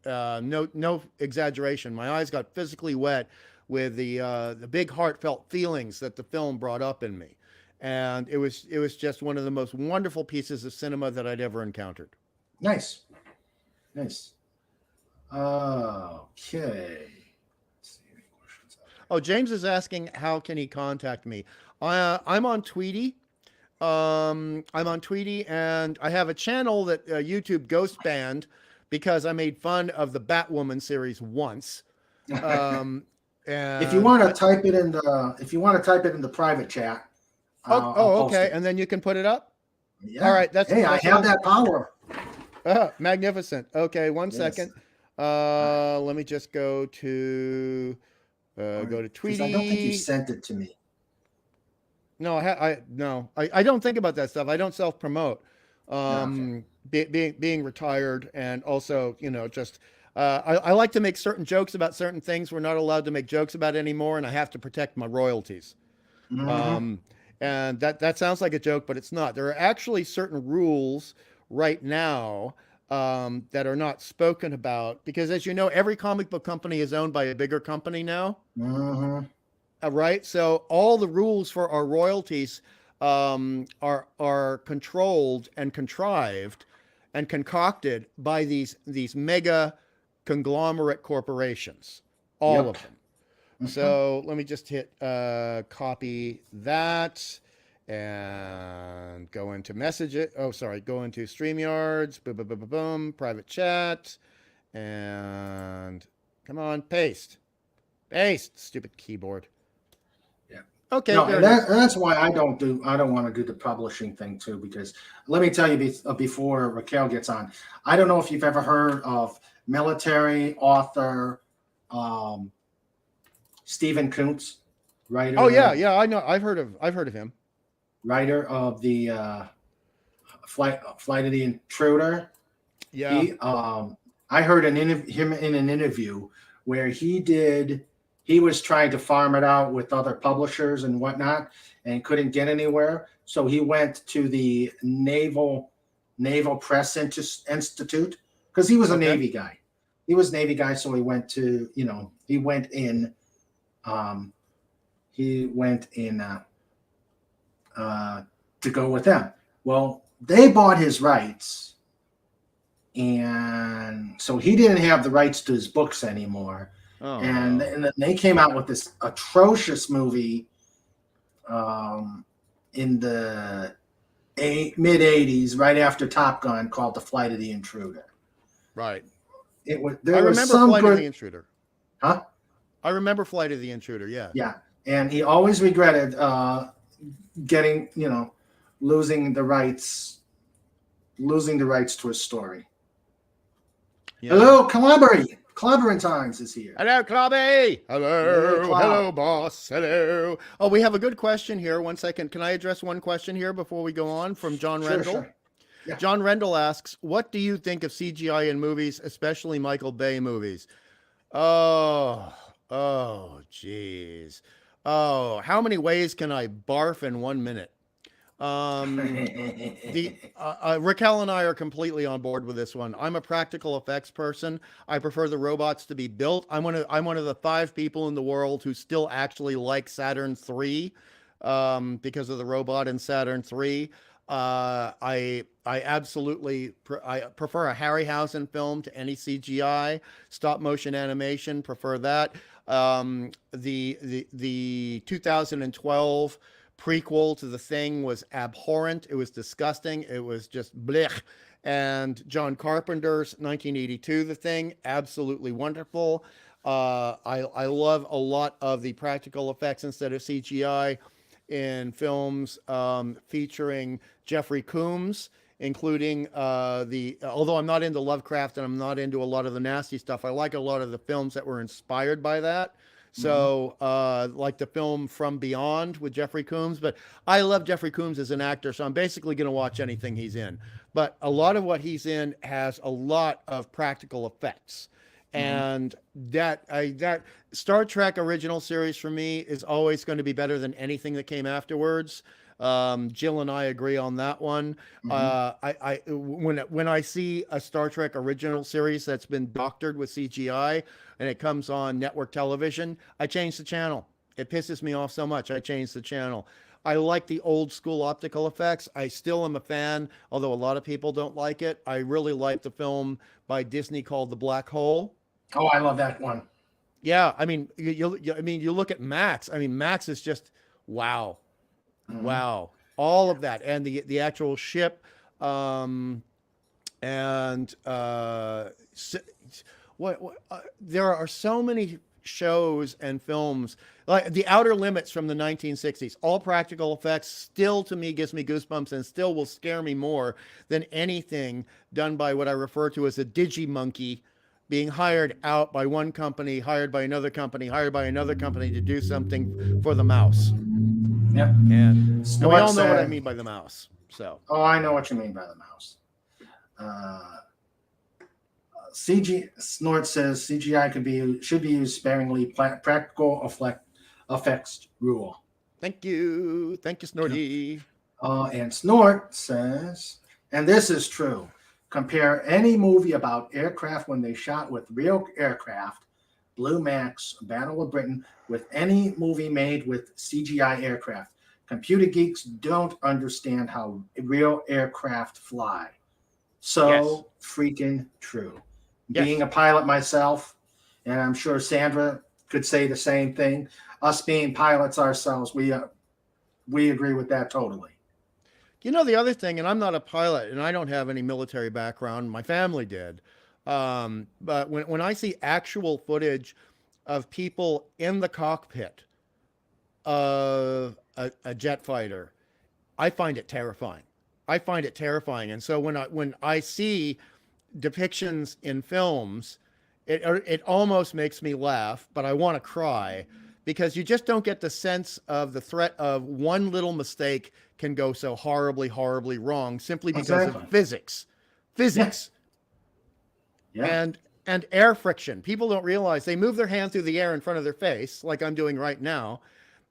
No exaggeration. My eyes got physically wet with the big heartfelt feelings that the film brought up in me. And it was just one of the most wonderful pieces of cinema that I'd ever encountered. Nice. Okay. Oh, James is asking, how can he contact me? I'm on Tweety. I'm on Tweety, and I have a channel that YouTube ghost banned because I made fun of the Batwoman series once. And if you want to type it in the private chat. Okay, and then you can put it up. Yeah. All right. I have that power. Magnificent. Okay, one second. Let me just go to Tweety. I don't think you sent it to me. No, I don't think about that stuff. I don't self promote. Being retired, and also, just I like to make certain jokes about certain things we're not allowed to make jokes about anymore, and I have to protect my royalties. Mm-hmm. And that sounds like a joke, but it's not. There are actually certain rules right now that are not spoken about, because, as you know, every comic book company is owned by a bigger company now. Mm-hmm. Right. So all the rules for our royalties are controlled and contrived and concocted by these mega conglomerate corporations, all of them. Mm-hmm. So let me just hit copy that and go into message it. Oh, sorry. Go into StreamYards, boom, boom, boom, boom, boom, private chat, and come on, paste, stupid keyboard. Yeah. Okay. No, and that's why I don't want to do the publishing thing too, because let me tell you before Raquel gets on, I don't know if you've ever heard of military author, Stephen Kuntz, writer. Oh yeah, I know. I've heard of him. Writer of the Flight of the Intruder. Yeah. I heard him in an interview where he was trying to farm it out with other publishers and whatnot, and couldn't get anywhere. So he went to the Naval Press Institute, because he was a Navy guy. So he went to, he went in to go with them. Well, they bought his rights, and so he didn't have the rights to his books anymore. Oh, and wow. then they came out with this atrocious movie in the mid 80s, right after Top Gun, called The Flight of the Intruder. Right. I remember Flight of the Intruder. Huh? I remember Flight of the Intruder. Yeah. Yeah, and he always regretted getting, losing the rights to his story. Yeah. Hello, Clobbering Times is here. Hello, Clobby. Hello, Hey, Clob. hello, boss. Hello. Oh, we have a good question here. 1 second. Can I address one question here before we go on from John Rendell? Sure. Yeah. John Rendell asks, what do you think of CGI in movies, especially Michael Bay movies? Oh, geez. Oh, how many ways can I barf in 1 minute? Raquel and I are completely on board with this one. I'm a practical effects person. I prefer the robots to be built. I'm one of the 5 people in the world who still actually like Saturn III because of the robot in Saturn III. I absolutely prefer a Harryhausen film to any CGI. Stop motion animation, prefer that. The 2012 prequel to The Thing was abhorrent. It was disgusting. It was just blech. And John Carpenter's 1982 The Thing, absolutely wonderful. I love a lot of the practical effects instead of CGI in films featuring Jeffrey Combs, including although I'm not into Lovecraft and I'm not into a lot of the nasty stuff, I like a lot of the films that were inspired by that. So like the film From Beyond with Jeffrey Combs, but I love Jeffrey Combs as an actor, so I'm basically going to watch anything he's in. But a lot of what he's in has a lot of practical effects. And that Star Trek original series for me is always going to be better than anything that came afterwards. Jill and I agree on that one. When I see a Star Trek original series that's been doctored with CGI and it comes on network television, I change the channel. It pisses me off so much. I change the channel. I like the old school optical effects. I still am a fan, although a lot of people don't like it. I really like the film by Disney called The Black Hole. Oh, I love that one. Yeah, I mean, you look at Max. I mean, Max is just wow, wow, all of that, and the actual ship, and there are so many shows and films like The Outer Limits from the 1960s, all practical effects, still to me gives me goosebumps and still will scare me more than anything done by what I refer to as a digi-monkey, being hired out by one company, hired by another company, hired by another company to do something for the mouse. Yep. And we all know what I mean by the mouse. So. Oh, I know what you mean by the mouse. Snort says CGI should be used sparingly. Practical effects rule. Thank you, Snorty. And Snort says, and this is true. Compare any movie about aircraft when they shot with real aircraft, Blue Max, Battle of Britain, with any movie made with CGI aircraft. Computer geeks don't understand how real aircraft fly. So freaking true. Yes. Being a pilot myself, and I'm sure Sandra could say the same thing. Us being pilots ourselves, we agree with that totally. You know, the other thing, and I'm not a pilot, and I don't have any military background. My family did. But when I see actual footage of people in the cockpit of a jet fighter, I find it terrifying. And so when I see depictions in films, it almost makes me laugh, but I want to cry, because you just don't get the sense of the threat of one little mistake can go so horribly, horribly wrong simply because of physics. Yeah. And air friction. People don't realize they move their hand through the air in front of their face, like I'm doing right now,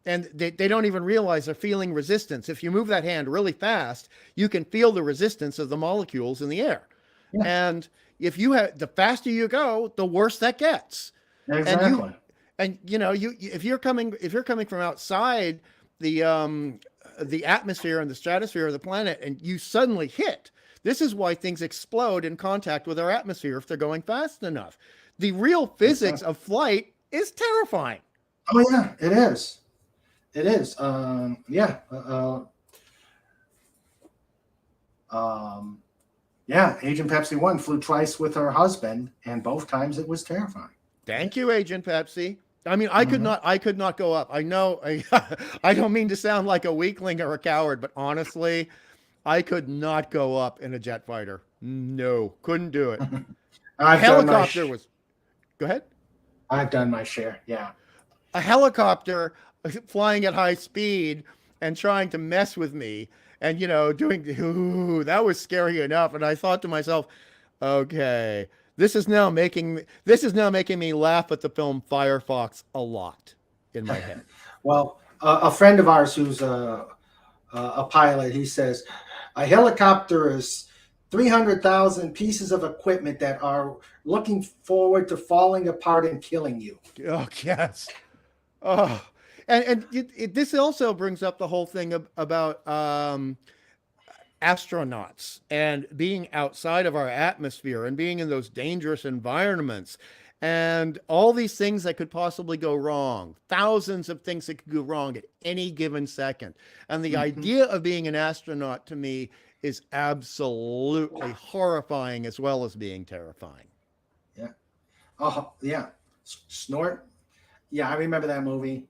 and they don't even realize they're feeling resistance. If you move that hand really fast, you can feel the resistance of the molecules in the air. Yeah. And if the faster you go, the worse that gets. Exactly. And if you're coming from outside the atmosphere and the stratosphere of the planet, and you suddenly hit, this is why things explode in contact with our atmosphere if they're going fast enough. The real physics of flight is terrifying. Oh yeah, it is. It is. Agent Pepsi 1 flew twice with her husband, and both times it was terrifying. Thank you, Agent Pepsi. I mean, I could not go up. I know I don't mean to sound like a weakling or a coward, but honestly, I could not go up in a jet fighter. No, couldn't do it. A helicopter was. Go ahead. I've done my share. Yeah. A helicopter flying at high speed and trying to mess with me, and that was scary enough. And I thought to myself, okay, this is now making me laugh at the film Firefox a lot in my head. Well, a friend of ours who's a pilot, he says a helicopter is 300,000 pieces of equipment that are looking forward to falling apart and killing you. Oh yes. Oh, and this also brings up the whole thing about astronauts and being outside of our atmosphere and being in those dangerous environments and all these things that could possibly go wrong, thousands of things that could go wrong at any given second. And the idea of being an astronaut to me is absolutely horrifying as well as being terrifying. Yeah. Oh, yeah. Snort. Yeah, I remember that movie.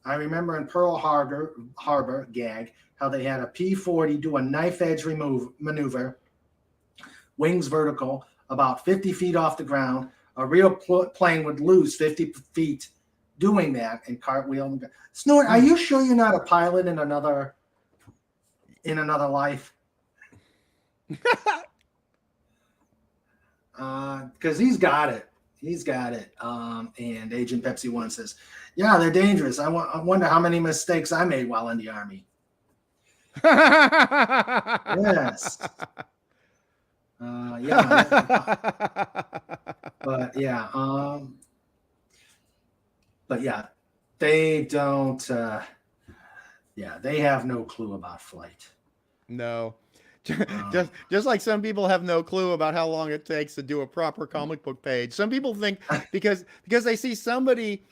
I remember in Pearl Harbor gag, how they had a P-40 do a knife edge maneuver, wings vertical, about 50 feet off the ground. A real plane would lose 50 feet doing that and cartwheel. Snort, are you sure you're not a pilot in another life? Because he's got it. He's got it. And Agent Pepsi One says, "Yeah, they're dangerous. I wonder how many mistakes I made while in the army." Yes. But yeah. But yeah, they don't. They have no clue about flight. No. Just like some people have no clue about how long it takes to do a proper comic book page. Some people think because they see somebody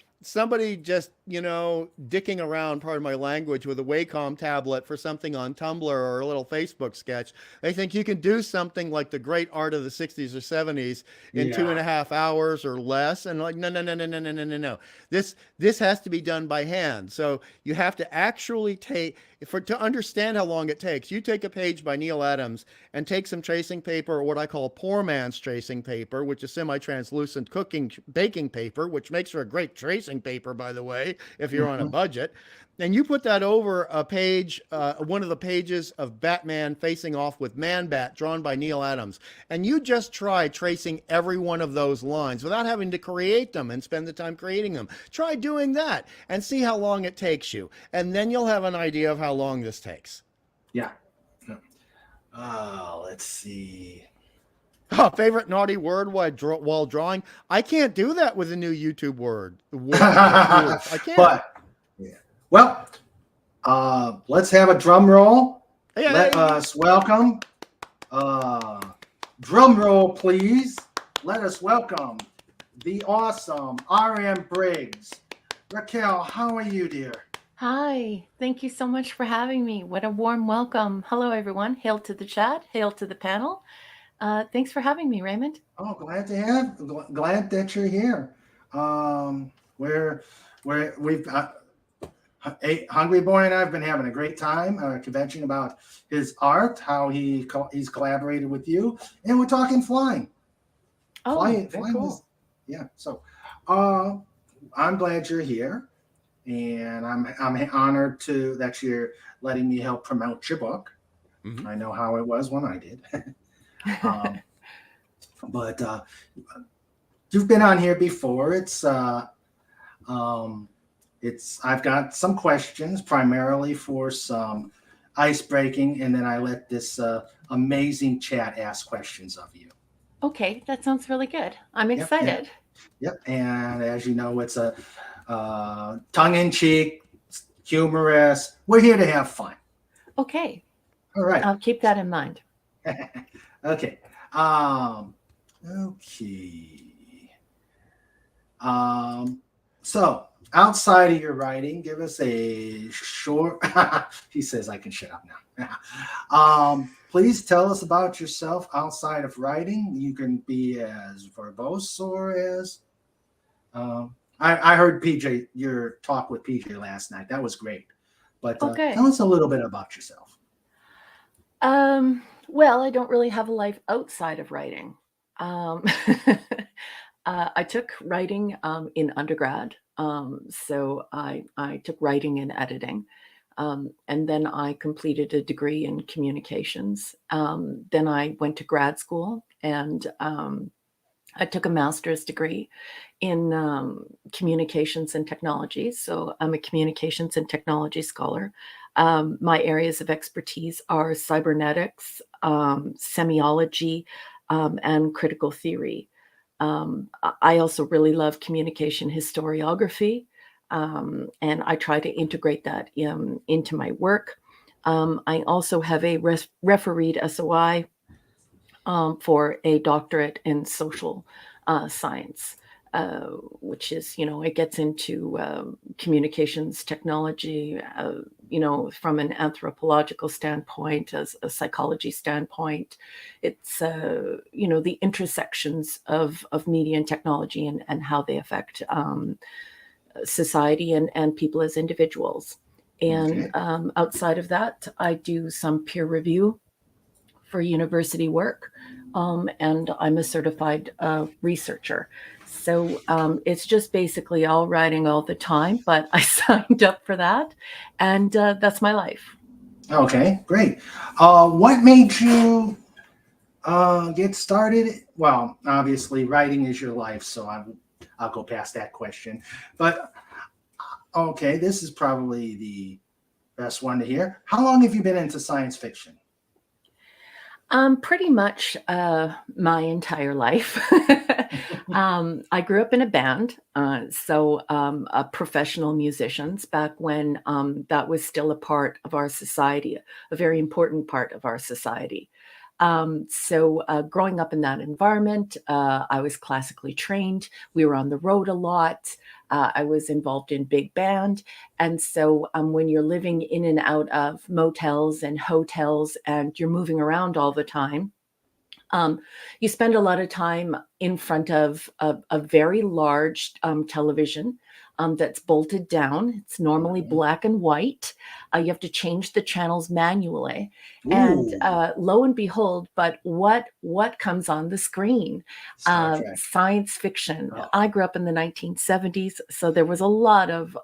just, dicking around, pardon my language, with a Wacom tablet for something on Tumblr or a little Facebook sketch. They think you can do something like the great art of the 60s or 70s in 2.5 hours or less. And like, no. This has to be done by hand. So you have to actually to understand how long it takes. You take a page by Neil Adams and take some tracing paper, or what I call poor man's tracing paper, which is semi-translucent baking paper, which makes for a great tracing paper, by the way, if you're on a budget. And you put that over a page, one of the pages of Batman facing off with Man-Bat, drawn by Neil Adams. And you just try tracing every one of those lines without having to create them and spend the time creating them. Try doing that and see how long it takes you. And then you'll have an idea of how long this takes. Yeah. Let's see. Oh, favorite naughty word while drawing? I can't do that with a new YouTube word. I can't. But, yeah. Well, let's have a drum roll. Let us welcome. Drum roll, please. Let us welcome the awesome R.M. Briggs. Raquel, how are you, dear? Hi, thank you so much for having me. What a warm welcome. Hello, everyone. Hail to the chat. Hail to the panel. Thanks for having me, Raymond. Oh, glad that you're here. Hungry Boy and I have been having a great time convention about his art, how he's collaborated with you, and we're talking flying. Oh, flying cool. So I'm glad you're here, and I'm honored that you're letting me help promote your book. Mm-hmm. I know how it was when I did. But you've been on here before. I've got some questions primarily for some ice breaking, and then I let this amazing chat ask questions of you. Okay, that sounds really good. I'm excited. Yep. And as you know, it's a tongue-in-cheek, humorous. We're here to have fun. Okay. All right. I'll keep that in mind. Okay. So outside of your writing, give us a short. He says I can shut up now. Please tell us about yourself outside of writing. You can be as verbose or as. I heard PJ, your talk with PJ last night. That was great. But tell us a little bit about yourself. Well, I don't really have a life outside of writing. I took writing in undergrad. So I took writing and editing. And then I completed a degree in communications. Then I went to grad school and I took a master's degree in communications and technology. So I'm a communications and technology scholar. My areas of expertise are cybernetics, semiology, and critical theory. I also really love communication historiography, and I try to integrate that into my work. I also have a refereed SOI for a doctorate in social science, which is, it gets into communications technology, from an anthropological standpoint, as a psychology standpoint. It's, the intersections of media and technology and how they affect society and people as individuals. And outside of that, I do some peer review for university work, and I'm a certified researcher. So it's just basically all writing all the time, but I signed up for that, and that's my life. Okay, great. What made you get started well, obviously, writing is your life, so I'll go past that question. But okay, this is probably the best one to hear. How long have you been into science fiction? Pretty much my entire life. I grew up in a band, professional musicians back when that was still a part of our society, a very important part of our society. Growing up in that environment, I was classically trained. We were on the road a lot. I was involved in big band. And so when you're living in and out of motels and hotels and you're moving around all the time, you spend a lot of time in front of a very large television that's bolted down. It's normally Mhm. black and white. You have to change the channels manually, and Ooh, lo and behold, but what comes on the screen? Star Trek. Science fiction. Oh, I grew up in the 1970s, so there was a lot of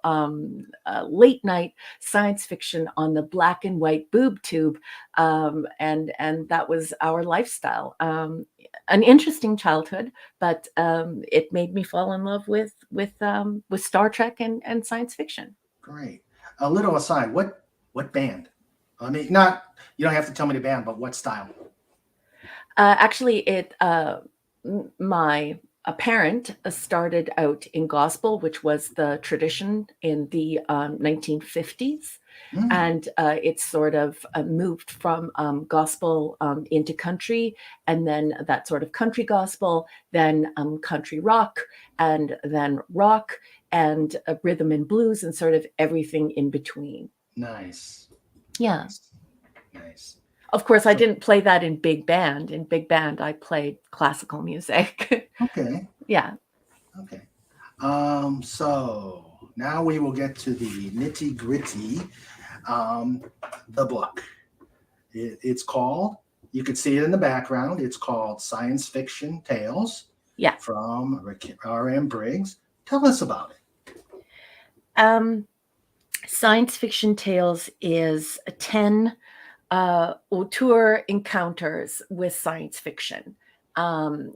late night science fiction on the black and white boob tube, and that was our lifestyle. An interesting childhood, but it made me fall in love with Star Trek and science fiction. great. A little aside, what band? I mean, not you don't have to tell me the band, but what style? Actually, my a parent started out in gospel, which was the tradition in the 1950s. Mm, And it sort of moved from gospel into country, and then that sort of country gospel, then country rock, and then rock, and rhythm and blues, and sort of everything in between. nice, Yeah. nice, nice. Of course, I So didn't play that in big band. In big band, I played classical music. okay, Yeah. okay. So now we will get to the nitty gritty. Um, the book. It's called. You can see it in the background. It's called Science Fiction Tales Yeah. from R.M. Briggs. Tell us about it. Um, Science Fiction Tales is 10 auteur encounters with science fiction.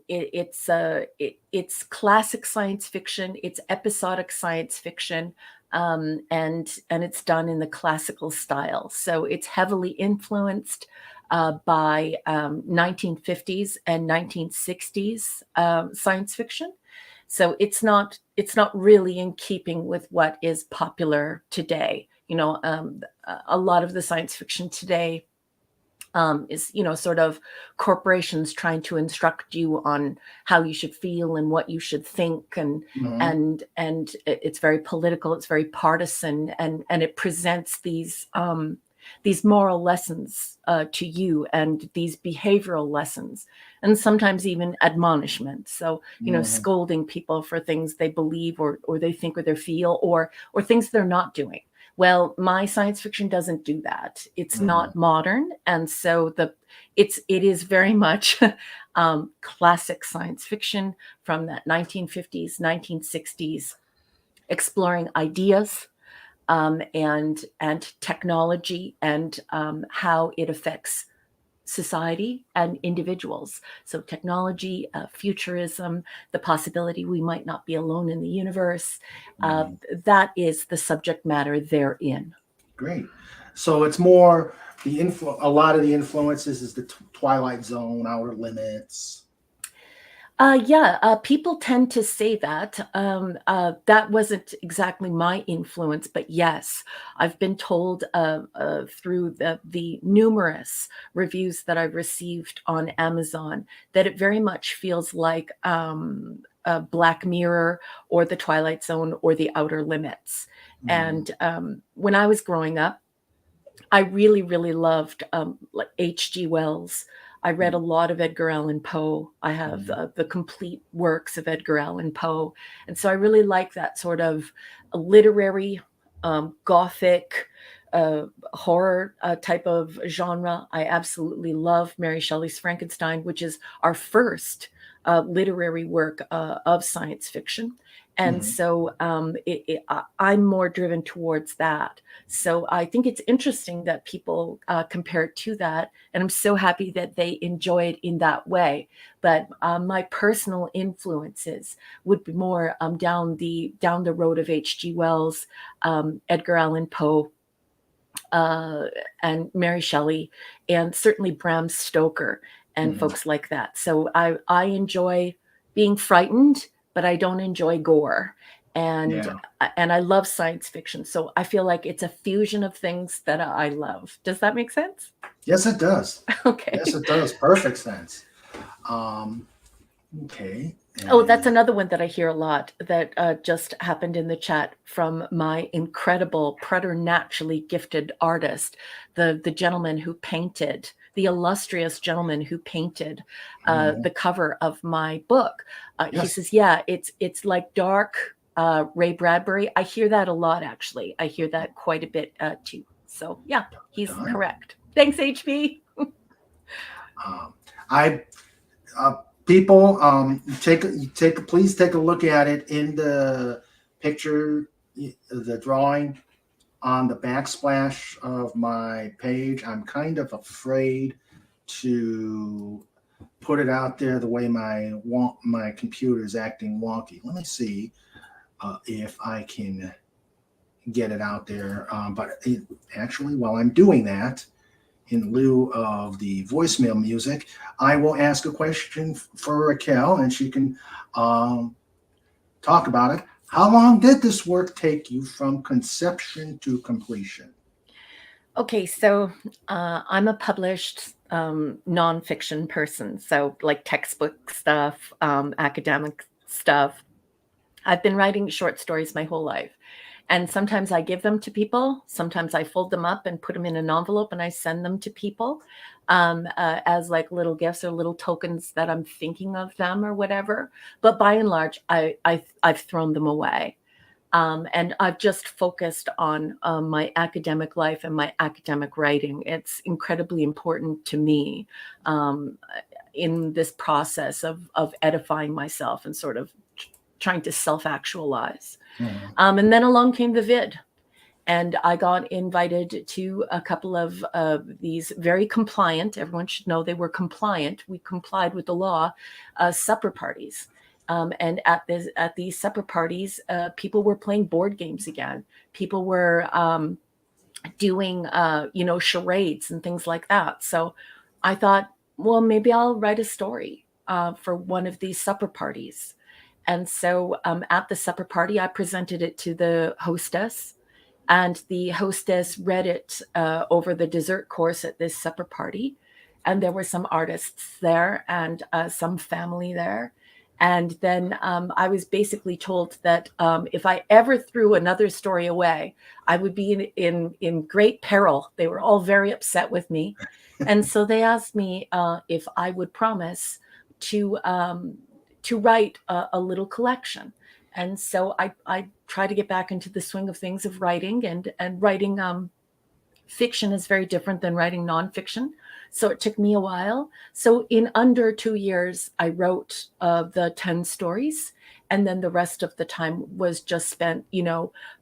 It's classic science fiction. It's episodic science fiction, and it's done in the classical style. So it's heavily influenced by 1950s and 1960s science fiction. So it's not really in keeping with what is popular today. A lot of the science fiction today is sort of corporations trying to instruct you on how you should feel and what you should think, and Mhm. it's very political, it's very partisan, and it presents these moral lessons to you, and these behavioral lessons, and sometimes even admonishment. So Mhm. scolding people for things they believe, or they think, or they feel, or things they're not doing. Well, my science fiction doesn't do that. It's Mhm. not modern, and so it is very much classic science fiction from that 1950s, 1960s, exploring ideas, and technology, and how it affects society and individuals. So technology, futurism, the possibility we might not be alone in the universe. Uh, Mhm. that is the subject matter therein. Great. So it's more a lot of the influences is the Twilight Zone, Outer Limits. Yeah, people tend to say that. That wasn't exactly my influence, but yes, I've been told through the numerous reviews that I've received on Amazon that it very much feels like Black Mirror, or the Twilight Zone, or the Outer Limits. Mhm. And when I was growing up, I really, really loved like H.G. Wells. I read a lot of Edgar Allan Poe. I have Mhm. the complete works of Edgar Allan Poe. And so I really like that sort of literary, gothic, horror type of genre. I absolutely love Mary Shelley's Frankenstein, which is our first literary work of science fiction. And Mhm. so I'm more driven towards that. So I think it's interesting that people compare it to that. And I'm so happy that they enjoy it in that way. But my personal influences would be more down the road of H.G. Wells, Edgar Allan Poe, and Mary Shelley, and certainly Bram Stoker and Mhm. folks like that. So I enjoy being frightened, but I don't enjoy gore. And Yeah. I love science fiction. So I feel like it's a fusion of things that I love. Does that make sense? Yes, it does. Okay. Yes, it does. Perfect sense. Okay. Oh, that's And another one that I hear a lot that just happened in the chat from my incredible, preternaturally gifted artist, the gentleman who painted, the illustrious gentleman who painted the cover of my book. He yes. says, "Yeah, it's like dark Ray Bradbury." I hear that a lot, actually. I hear that quite a bit too. So yeah, he's Done. correct. Thanks, HB. I people please take a look at it in the picture, the drawing on the backsplash of my page. I'm kind of afraid to put it out there the way my computer is acting wonky. Let me see if I can get it out there. Actually, while I'm doing that, in lieu of the voicemail music, I will ask a question for Raquel, and she can talk about it. How long did this work take you from conception to completion? Okay, so I'm a published nonfiction person, so like textbook stuff, academic stuff. I've been writing short stories my whole life. And sometimes I give them to people. Sometimes I fold them up and put them in an envelope and I send them to people as like little gifts or little tokens that I'm thinking of them or whatever. But by and large, I've thrown them away. And I've just focused on my academic life and my academic writing. It's incredibly important to me in this process of edifying myself and sort of trying to self-actualize. Mhm. And then along came the vid. And I got invited to a couple of these very compliant, everyone should know they were compliant, we complied with the law, supper parties. And at these supper parties, people were playing board games again. People were doing, charades and things like that. So I thought, well, maybe I'll write a story for one of these supper parties. And so at the supper party, I presented it to the hostess, and the hostess read it over the dessert course at this supper party. And there were some artists there and some family there. And then I was basically told that if I ever threw another story away, I would be in great peril. They were all very upset with me. And so they asked me if I would promise to write a little collection. And so I try to get back into the swing of things of writing, and writing fiction is very different than writing nonfiction. So it took me a while. So in under 2 years, I wrote the 10 stories. And then the rest of the time was just spent,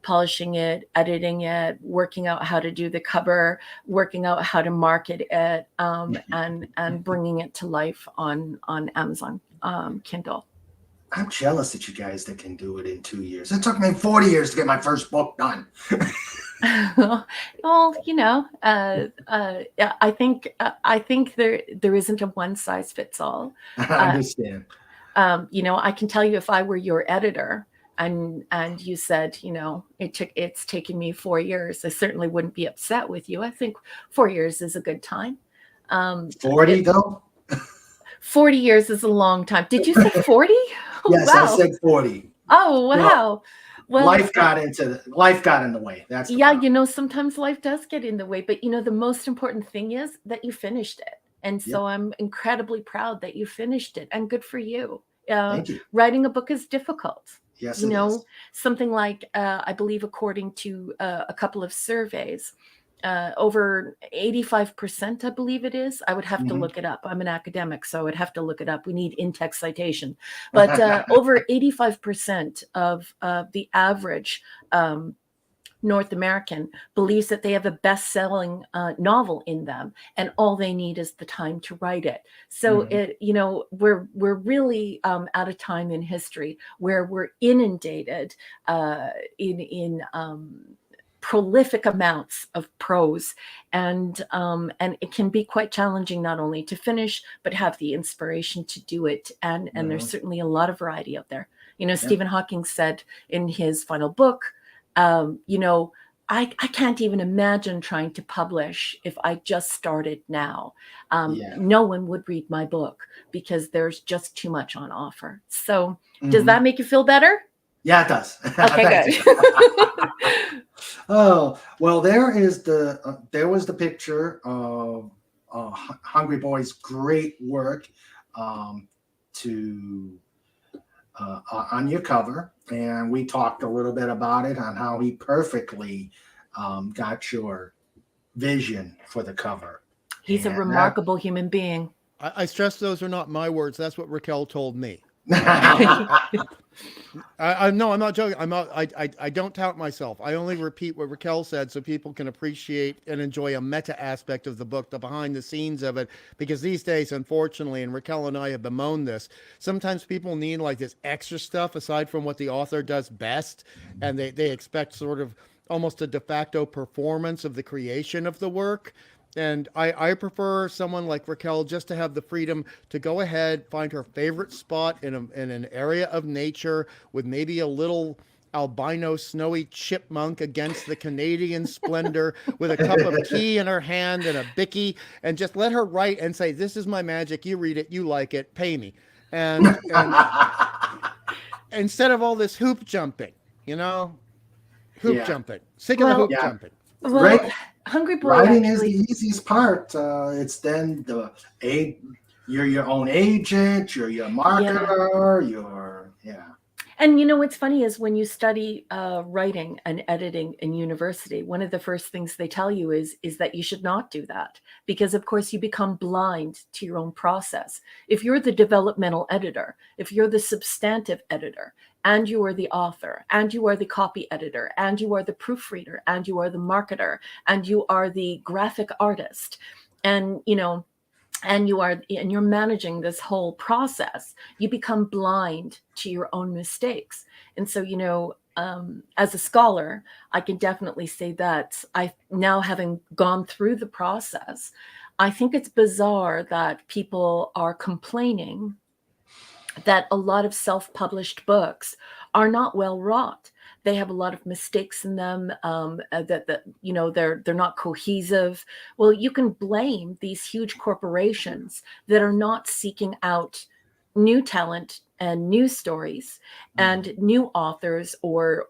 polishing it, editing it, working out how to do the cover, working out how to market it, and bringing it to life on Amazon Kindle. I'm jealous that you guys that can do it in 2 years. It took me 40 years to get my first book done. Well, I think there isn't a one size fits all. I understand. I can tell you, if I were your editor and you said, it's taken me 4 years, I certainly wouldn't be upset with you. I think 4 years is a good time. 40 though? 40 years is a long time. Did you say 40? Yes, Wow. I said 40. Oh, wow. Well, life got in the way. That's the yeah, problem. sometimes life does get in the way, but the most important thing is that you finished it. And so Yep. I'm incredibly proud that you finished it, and good for you. Thank you. Writing a book is difficult. Yes, it is. Something like, I believe, according to a couple of surveys, over 85%, I believe it is. I would have to Mhm. look it up. I'm an academic, so I would have to look it up. We need in-text citation. But over 85% of the average North American believes that they have a best-selling novel in them, and all they need is the time to write it. So Mhm. we're really at a time in history where we're inundated in prolific amounts of prose, and it can be quite challenging not only to finish but have the inspiration to do it. And there's Mhm. certainly a lot of variety out there. Yep. Stephen Hawking said in his final book, I can't even imagine trying to publish if I just started now. Yeah. No one would read my book because there's just too much on offer. So does Mhm. that make you feel better? Yeah, it does. Okay, Thank you. good. Oh, well, there was the picture of Hungry Boy's great work to on your cover, and we talked a little bit about it on how he perfectly got your vision for the cover, He's a and that. remarkable human being. I stress those are not my words. That's what Raquel told me. No, I'm not joking. I don't tout myself. I only repeat what Raquel said so people can appreciate and enjoy a meta aspect of the book, the behind the scenes of it. Because these days, unfortunately, and Raquel and I have bemoaned this, sometimes people need like this extra stuff aside from what the author does best, and they expect sort of almost a de facto performance of the creation of the work. And I prefer someone like Raquel just to have the freedom to go ahead, find her favorite spot in an area of nature with maybe a little albino snowy chipmunk against the Canadian splendor with a cup of tea in her hand and a bicky, and just let her write and say, this is my magic. You read it. You like it. Pay me. And instead of all this hoop jumping, you know, hoop Yeah, jumping. Sick of the Well, hoop yeah. jumping. well, Right. Hungry Boy Writing is the actually. easiest part. It's then you're your own agent, you're your Yeah. marketer, you're yeah. And what's funny is when you study writing and editing in university, one of the first things they tell you is that you should not do that because, of course, you become blind to your own process. If you're the developmental editor, if you're the substantive editor, and you are the author, and you are the copy editor, and you are the proofreader, and you are the marketer, and you are the graphic artist, and you're managing this whole process, you become blind to your own mistakes. And so as a scholar, I can definitely say that I now, having gone through the process, I think it's bizarre that people are complaining that a lot of self-published books are not well wrought. They have a lot of mistakes in them. They're not cohesive. Well, you can blame these huge corporations that are not seeking out new talent and new stories Mhm. and new authors, or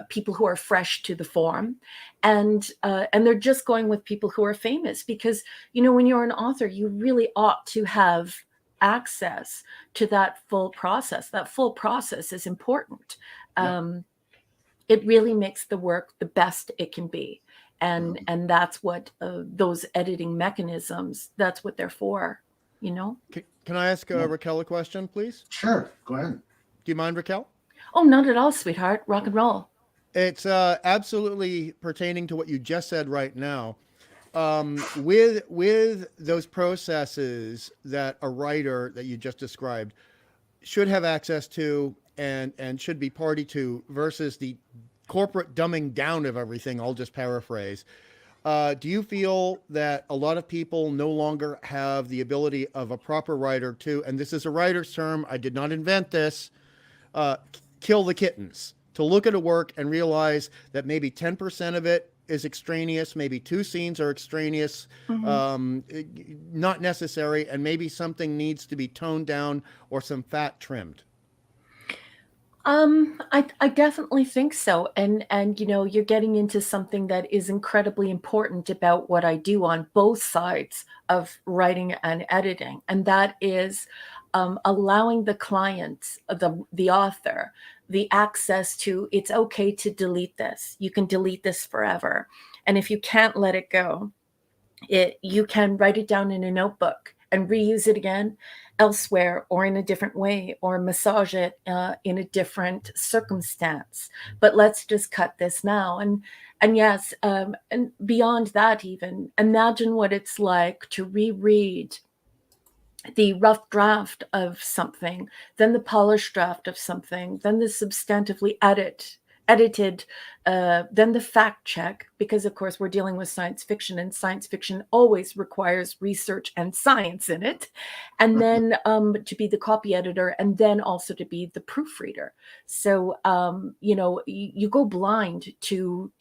people who are fresh to the form, and they're just going with people who are famous because when you're an author, you really ought to have access to that full process. That full process is important. Yep. It really makes the work the best it can be. And Mhm. that's what those editing mechanisms, that's what they're for, you know? Can I ask Yeah. Raquel a question, please? Sure. Go ahead. Do you mind, Raquel? Oh, not at all, sweetheart. Rock and roll. It's absolutely pertaining to what you just said right now. With those processes that a writer that you just described should have access to and should be party to versus the corporate dumbing down of everything, I'll just paraphrase. Do you feel that a lot of people no longer have the ability of a proper writer to, and this is a writer's term, I did not invent this, uh, kill the kittens, to look at a work and realize that maybe 10% of it is extraneous, maybe two scenes are extraneous, Mhm. not necessary, and maybe something needs to be toned down or some fat trimmed? I definitely think so. And you're getting into something that is incredibly important about what I do on both sides of writing and editing. And that is allowing the clients, the author, the access to, it's okay to delete this. You can delete this forever. And if you can't let it go, you can write it down in a notebook and reuse it again elsewhere or in a different way, or massage it in a different circumstance. But let's just cut this now. And yes, and beyond that, even imagine what it's like to reread the rough draft of something, then the polished draft of something, then the substantively edited, then the fact check, because of course we're dealing with science fiction, and science fiction always requires research and science in it, and then to be the copy editor, and then also to be the proofreader. So you go blind to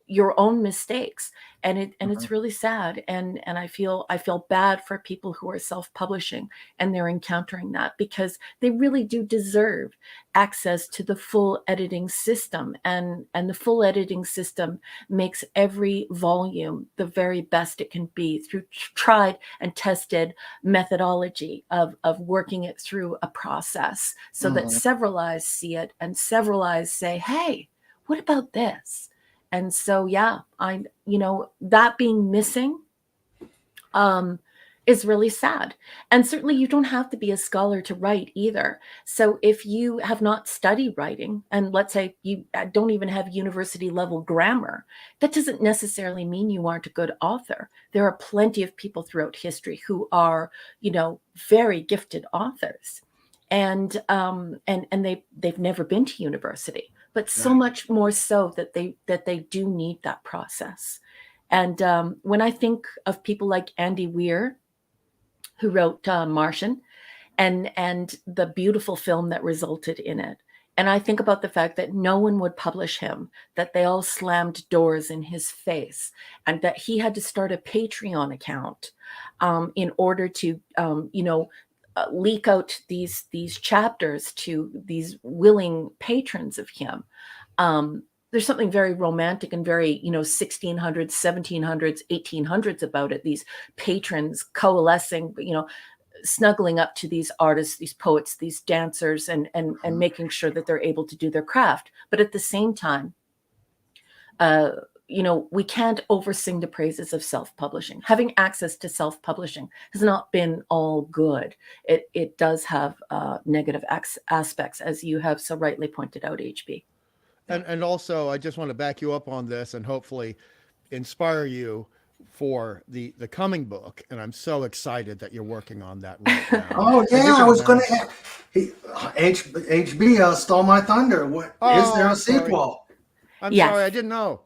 your own mistakes, and it's really sad, and I feel bad for people who are self-publishing and they're encountering that, because they really do deserve access to the full editing system, and the full editing system makes every volume the very best it can be through tried and tested methodology of working it through a process, so that several eyes see it and several eyes say, hey, what about this? And so, yeah, that being missing is really sad. And certainly you don't have to be a scholar to write either. So if you have not studied writing, and let's say you don't even have university level grammar, that doesn't necessarily mean you aren't a good author. There are plenty of people throughout history who are, very gifted authors. And they've never been to university, but so much more so that they do need that process. And when I think of people like Andy Weir, who wrote Martian, and the beautiful film that resulted in it, and I think about the fact that no one would publish him, that they all slammed doors in his face, and that he had to start a Patreon account in order to leak out these chapters to these willing patrons of him. There's something very romantic and very 1600s, 1700s, 1800s about it. These patrons coalescing, snuggling up to these artists, these poets, these dancers, and making sure that they're able to do their craft. But at the same time, we can't oversing the praises of self-publishing. Having access to self-publishing has not been all good. It does have negative aspects, as you have so rightly pointed out, HB. And also, I just want to back you up on this and hopefully inspire you for the coming book. And I'm so excited that you're working on that right now. Oh yeah, I was going to. HB stole my thunder. Is there a sequel? I'm sorry, I didn't know,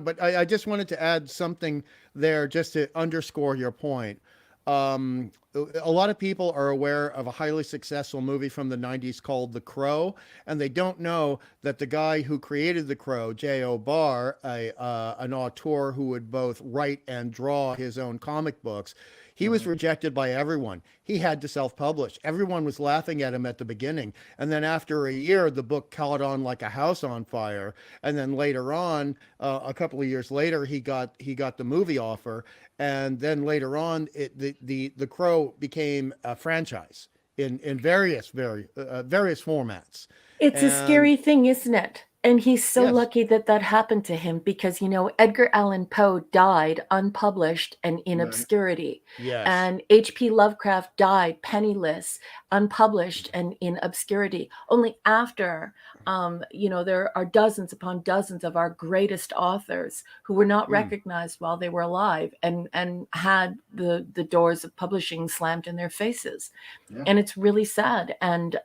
but I just wanted to add something there just to underscore your point. A lot of people are aware of a highly successful movie from the 90s called The Crow, and they don't know that the guy who created The Crow, J.O. Barr, an auteur who would both write and draw his own comic books, he was rejected by everyone. He had to self-publish. Everyone was laughing at him at the beginning. And then after a year, the book caught on like a house on fire. And then later on, a couple of years later, he got the movie offer. And then later on, the Crow became a franchise in various formats. It's a scary thing, isn't it? And he's so lucky that happened to him, because, Edgar Allan Poe died unpublished and in obscurity. Yes. And H.P. Lovecraft died penniless, unpublished and in obscurity. Only after, there are dozens upon dozens of our greatest authors who were not recognized while they were alive, and had the doors of publishing slammed in their faces. Yeah. And it's really sad. And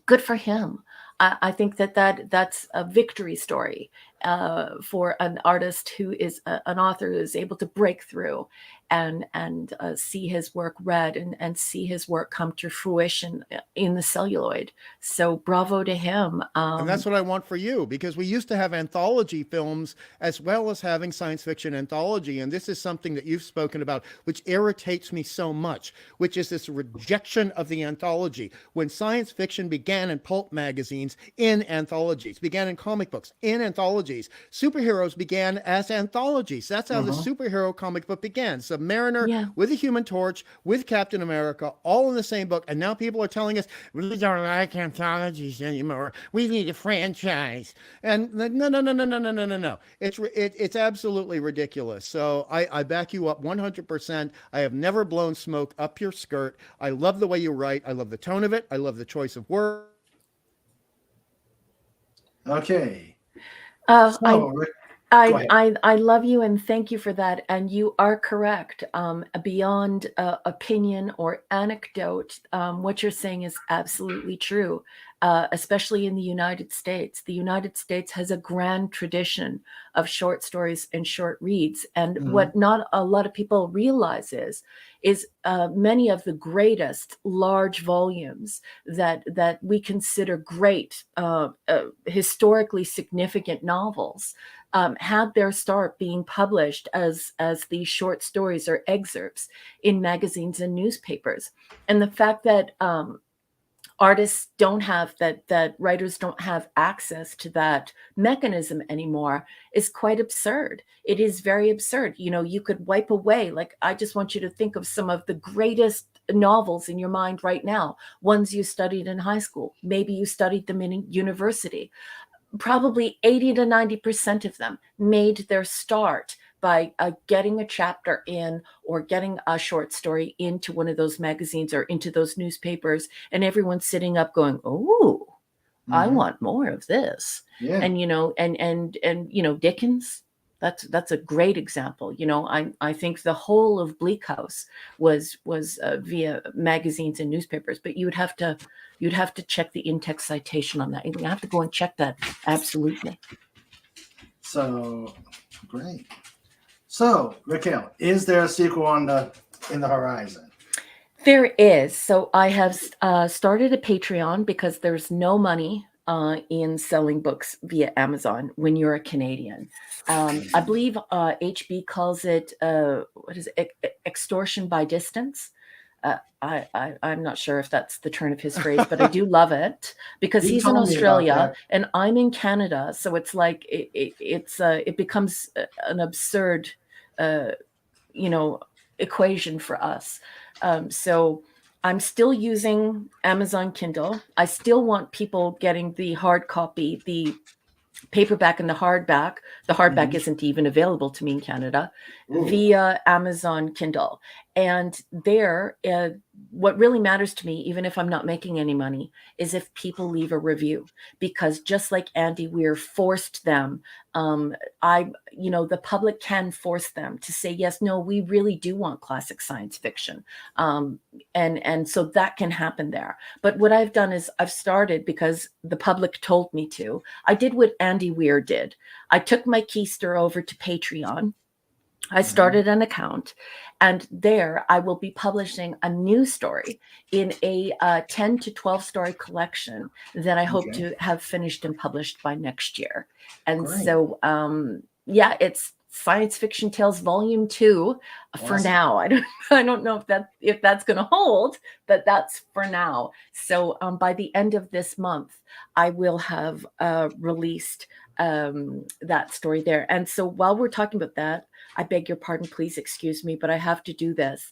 good for him. I think that's a victory story for an artist who is an author who is able to break through and see his work read and see his work come to fruition in the celluloid. So bravo to him. And that's what I want for you, because we used to have anthology films as well as having science fiction anthology. And this is something that you've spoken about, which irritates me so much, which is this rejection of the anthology. When science fiction began in pulp magazines, in anthologies, began in comic books, in anthologies, anthologies. Superheroes began as anthologies. That's how the superhero comic book began. Submariner Yeah. with the Human Torch, with Captain America, all in the same book. And now people are telling us, we don't like anthologies anymore. We need a franchise. And no. It's absolutely ridiculous. So I back you up 100%. I have never blown smoke up your skirt. I love the way you write. I love the tone of it. I love the choice of words. Okay. Uh, I So, Rick, go ahead. I love you and thank you for that. And you are correct. Beyond opinion or anecdote, what you're saying is absolutely true, especially in the United States. The United States has a grand tradition of short stories and short reads. And what not a lot of people realize is many of the greatest large volumes that we consider great, historically significant novels had their start being published as these short stories or excerpts in magazines and newspapers. And the fact that artists don't have that writers don't have access to that mechanism anymore is quite absurd. It is very absurd. You could wipe away, like, I just want you to think of some of the greatest novels in your mind right now, ones you studied in high school, maybe you studied them in university. Probably 80 to 90% of them made their start by getting a chapter in or getting a short story into one of those magazines or into those newspapers, and everyone's sitting up going, "Oh, I want more of this." Yeah. And Dickens, that's a great example. I think the whole of Bleak House was via magazines and newspapers, but you'd have to check the in-text citation on that. You have to go and check that. Absolutely. So great. So, Raquel, is there a sequel in the horizon? There is. So I have started a Patreon because there's no money in selling books via Amazon when you're a Canadian. I believe HB calls it what is it? Extortion by distance. I'm not sure if that's the turn of his phrase, but I do love it because he's in Australia and I'm in Canada. So it's like it becomes an absurd, equation for us. So I'm still using Amazon Kindle. I still want people getting the hard copy, the paperback and the hardback. The hardback isn't even available to me in Canada via Amazon Kindle. And there, what really matters to me, even if I'm not making any money, is if people leave a review. Because just like Andy Weir forced them, the public can force them to say, yes, no, we really do want classic science fiction. And so that can happen there. But what I've done is I've started, because the public told me to, I did what Andy Weir did. I took my keister over to Patreon. I started an account, and there I will be publishing a new story in a 10 to 12 story collection that I hope to have finished and published by next year. And so, it's Science Fiction Tales Volume 2 for now. I don't know if that's going to hold, but that's for now. So by the end of this month, I will have released that story there. And so while we're talking about that, I beg your pardon, please excuse me, but I have to do this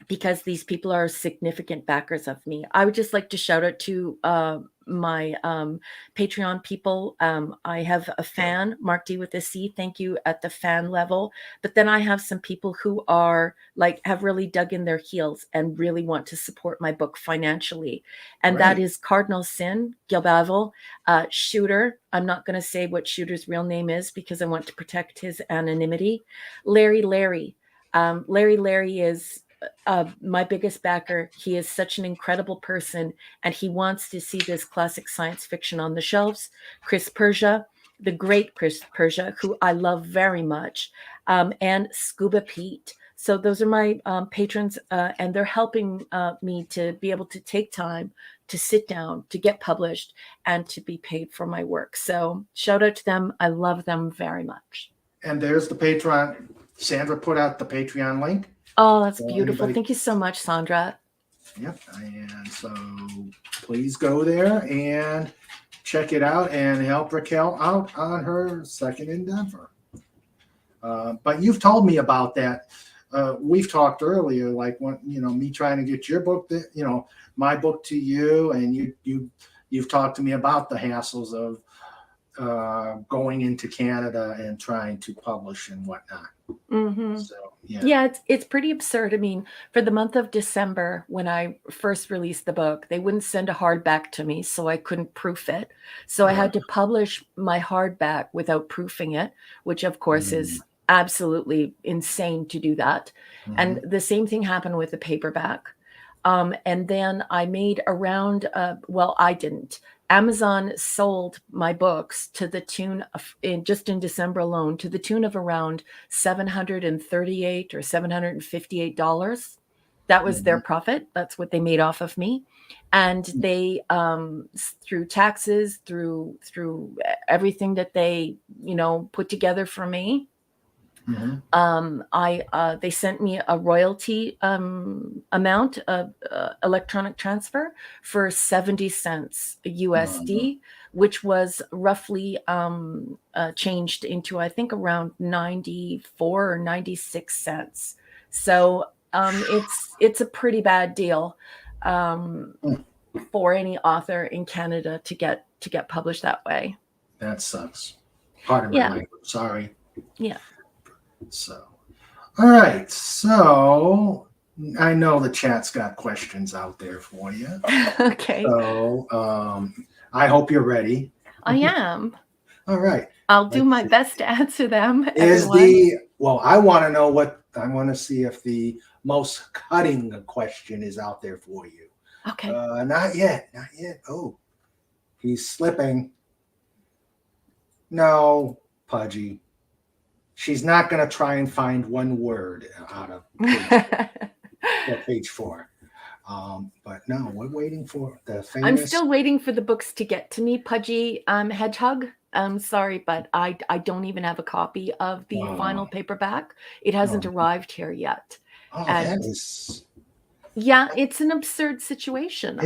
because these people are significant backers of me. I would just like to shout out to my Patreon people. I have a fan, Mark D with a C. Thank you at the fan level. But then I have some people who are have really dug in their heels and really want to support my book financially. And that is Cardinal Sin, Gilbavel, Shooter. I'm not going to say what Shooter's real name is because I want to protect his anonymity. Larry. Larry is my biggest backer. He is such an incredible person, and he wants to see this classic science fiction on the shelves. Chris Persia, the great Chris Persia, who I love very much, and Scuba Pete. So those are my patrons, and they're helping me to be able to take time to sit down, to get published, and to be paid for my work. So shout out to them. I love them very much. And there's the Patreon. Sandra put out the Patreon link. Oh, that's beautiful. Thank you so much, Sandra. Yep. And so please go there and check it out and help Raquel out on her second endeavor. But you've told me about that. We've talked earlier, like when me trying to get your book, my book to you, and you've talked to me about the hassles of going into Canada and trying to publish and whatnot. Mm-hmm. So yeah, it's pretty absurd. I mean, for the month of December, when I first released the book, they wouldn't send a hardback to me, so I couldn't proof it. So I had to publish my hardback without proofing it, which of course is absolutely insane to do that. And the same thing happened with the paperback. And then I made around, I didn't. Amazon sold my books to the tune of, just in December alone, to the tune of around $738 or $758. That was their profit. That's what they made off of me. And they, through taxes, through everything that they, put together for me, they sent me a royalty amount of electronic transfer for 70 cents USD, which was roughly changed into, I think, around 94 or 96 cents. So it's a pretty bad deal for any author in Canada to get published that way. That sucks. Pardon my language. Sorry. Yeah. So, all right. So I know the chat's got questions out there for you. Okay. So I hope you're ready. I am. All right. I'll do my best to answer them. I want to know I want to see if the most cutting question is out there for you. Okay. Not yet. Oh, he's slipping. No, Pudgy. She's not going to try and find one word out of page 4. But no, we're waiting for the famous. I'm still waiting for the books to get to me, Pudgy Hedgehog. I'm sorry, but I don't even have a copy of the final paperback. It hasn't arrived here yet. Yeah, it's an absurd situation.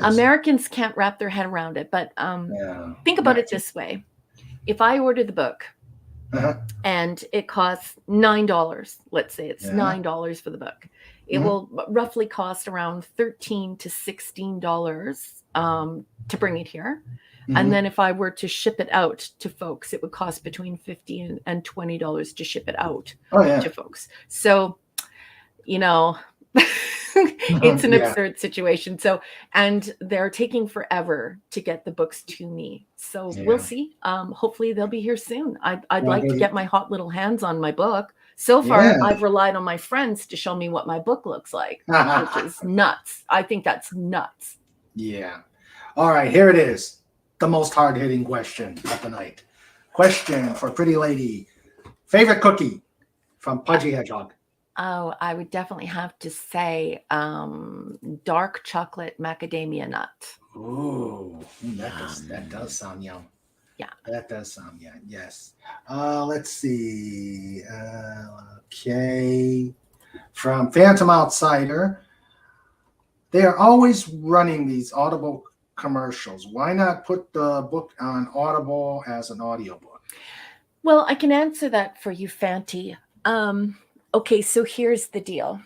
Americans can't wrap their head around it. But think about it this way. If I order the book, and it costs $9. Let's say it's $9 for the book. It will roughly cost around $13 to $16 to bring it here. And then if I were to ship it out to folks, it would cost between $50 and $20 to ship it out to folks. So, it's an absurd situation. So, and they're taking forever to get the books to me. So we'll see. Hopefully they'll be here soon. I'd like to get my hot little hands on my book. So far, I've relied on my friends to show me what my book looks like, which is nuts. I think that's nuts. Yeah. All right, here it is. The most hard-hitting question of the night. Question for Pretty Lady. Favorite cookie from Pudgy Hedgehog? Oh, I would definitely have to say dark chocolate macadamia nut. Ooh, that does sound yum. Yeah. That does sound yum. Yes. Let's see. Okay. From Phantom Outsider. They are always running these Audible commercials. Why not put the book on Audible as an audiobook? Well, I can answer that for you, Fanty. Okay, so here's the deal.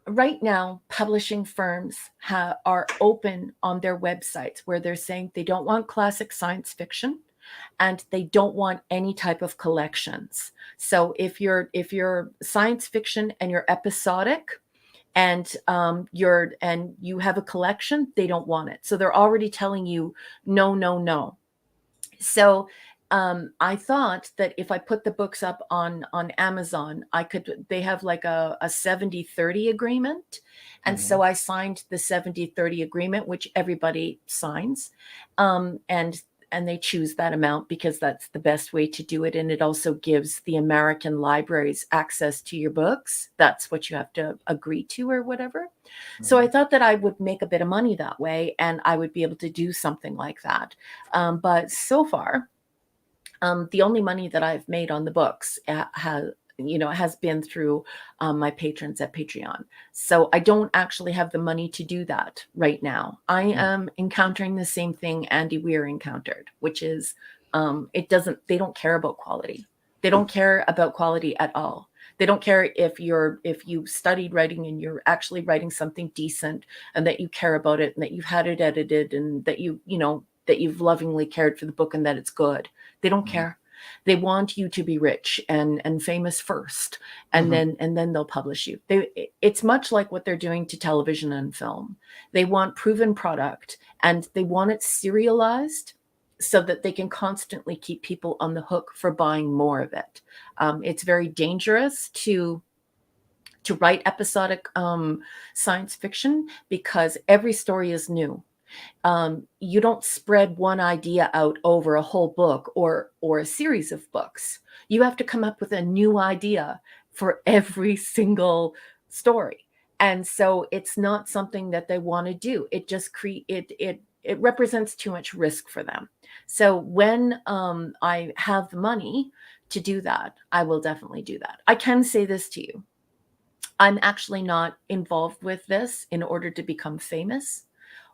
Right now, publishing firms are open on their websites where they're saying they don't want classic science fiction and they don't want any type of collections. So if you're science fiction and you're episodic and you have a collection, they don't want it. So they're already telling you no. So I thought that if I put the books up on Amazon, they have like a 70-30 agreement. And so I signed the 70-30 agreement, which everybody signs. And they choose that amount because that's the best way to do it. And it also gives the American libraries access to your books. That's what you have to agree to or whatever. So I thought that I would make a bit of money that way and I would be able to do something like that. But so far, the only money that I've made on the books has been through my patrons at Patreon. So I don't actually have the money to do that right now. I am encountering the same thing Andy Weir encountered, which is they don't care about quality. They don't care about quality at all. They don't care if you studied writing and you're actually writing something decent and that you care about it and that you've had it edited and that that you've lovingly cared for the book and that it's good. They don't care. They want you to be rich and famous first, and then they'll publish you. It's much like what they're doing to television and film. They want proven product and they want it serialized so that they can constantly keep people on the hook for buying more of it. It's very dangerous to write episodic science fiction because every story is new. You don't spread one idea out over a whole book or a series of books. You have to come up with a new idea for every single story. And so it's not something that they want to do. It just it represents too much risk for them. So when I have the money to do that, I will definitely do that. I can say this to you. I'm actually not involved with this in order to become famous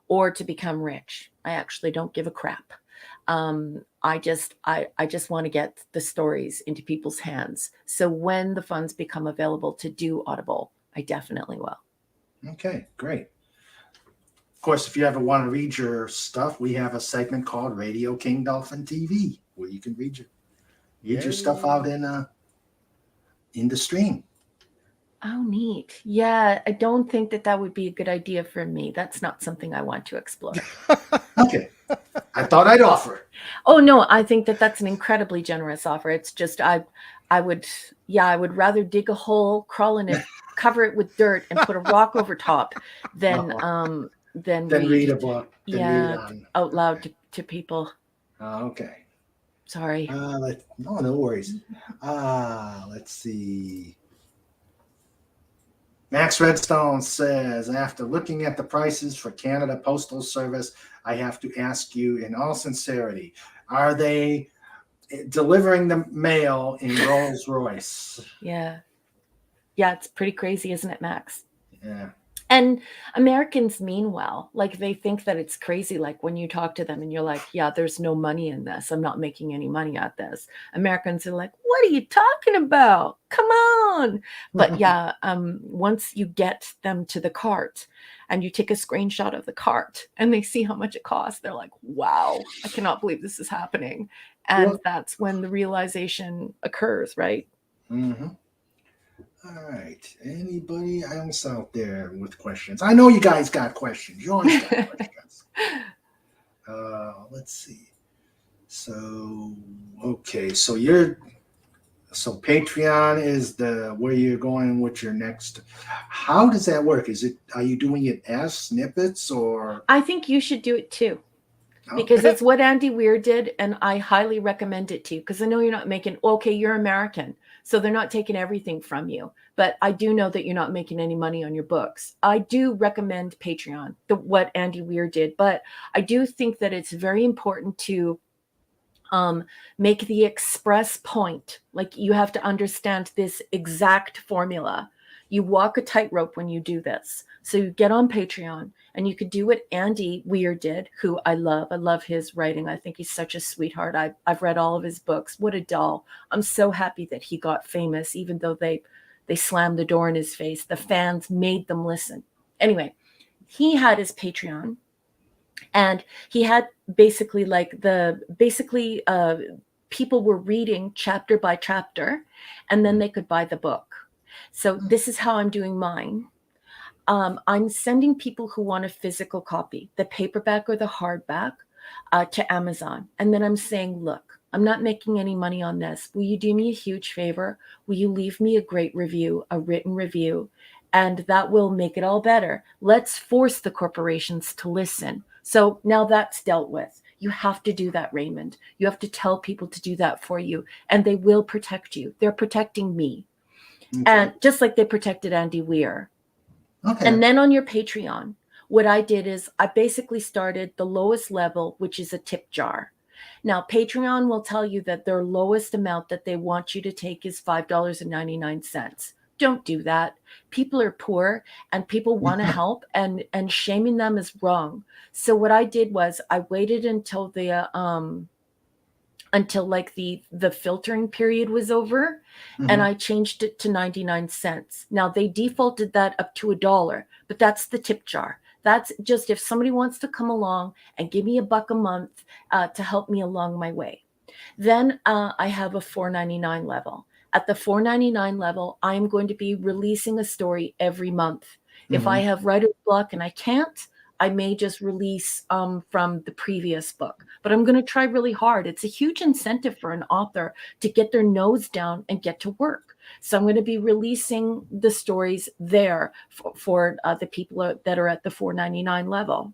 or to become rich. I actually don't give a crap. I just want to get the stories into people's hands. So when the funds become available to do Audible, I definitely will. Okay, great. Of course, if you ever want to read your stuff, we have a segment called Radio King Dolphin TV, where you can read your stuff out in the stream. Oh, neat. Yeah, I don't think that would be a good idea for me. That's not something I want to explore. Okay. I thought I'd offer. Oh, no, I think that's an incredibly generous offer. It's just I would rather dig a hole, crawl in it, cover it with dirt, and put a rock over top than read a book. Out loud to people. Okay. Sorry. No worries. Let's see. Max Redstone says, after looking at the prices for Canada Postal Service, I have to ask you in all sincerity, are they delivering the mail in Rolls Royce? Yeah. Yeah, it's pretty crazy, isn't it, Max? Yeah. And Americans mean well. Like, they think that it's crazy. Like, when you talk to them and you're like, yeah, there's no money in this. I'm not making any money at this. Americans are like, what are you talking about? Come on. But yeah, once you get them to the cart and you take a screenshot of the cart and they see how much it costs, they're like, wow, I cannot believe this is happening. And that's when the realization occurs, right? Mm-hmm. All right. Anybody else out there with questions? I know you guys got questions. You always got questions. Let's see. So, okay. So Patreon is where you're going with your next. How does that work? Are you doing it as snippets or? I think you should do it too. Because it's what Andy Weir did, and I highly recommend it to you. Because I know you're not making. Okay, you're American, so they're not taking everything from you. But I do know that you're not making any money on your books. I do recommend Patreon, what Andy Weir did. But I do think that it's very important to make the express point. Like, you have to understand this exact formula. You walk a tightrope when you do this. So you get on Patreon and you could do what Andy Weir did, who I love. I love his writing. I think he's such a sweetheart. I've read all of his books. What a doll. I'm so happy that he got famous, even though they slammed the door in his face. The fans made them listen. Anyway, he had his Patreon, and he had basically people were reading chapter by chapter, and then they could buy the book. So this is how I'm doing mine. I'm sending people who want a physical copy, the paperback or the hardback, to Amazon. And then I'm saying, look, I'm not making any money on this. Will you do me a huge favor? Will you leave me a great review, a written review? And that will make it all better. Let's force the corporations to listen. So now that's dealt with. You have to do that, Raymond. You have to tell people to do that for you, and they will protect you. They're protecting me. Okay. And just like they protected Andy Weir. Okay. And then on your Patreon, what I did is I basically started the lowest level, which is a tip jar. Now, Patreon will tell you that their lowest amount that they want you to take is $5.99. Don't do that. People are poor and people want to help, and shaming them is wrong. So what I did was I waited until like the filtering period was over, and I changed it to 99 cents. Now they defaulted that up to $1, but that's the tip jar. That's just if somebody wants to come along and give me $1 a month to help me along my way. Then I have a $4.99 level. At the $4.99 level, I'm going to be releasing a story every month. If I have writer's block and I can't, I may just release from the previous book, but I'm going to try really hard. It's a huge incentive for an author to get their nose down and get to work. So I'm going to be releasing the stories there for the people that are at the $4.99 level.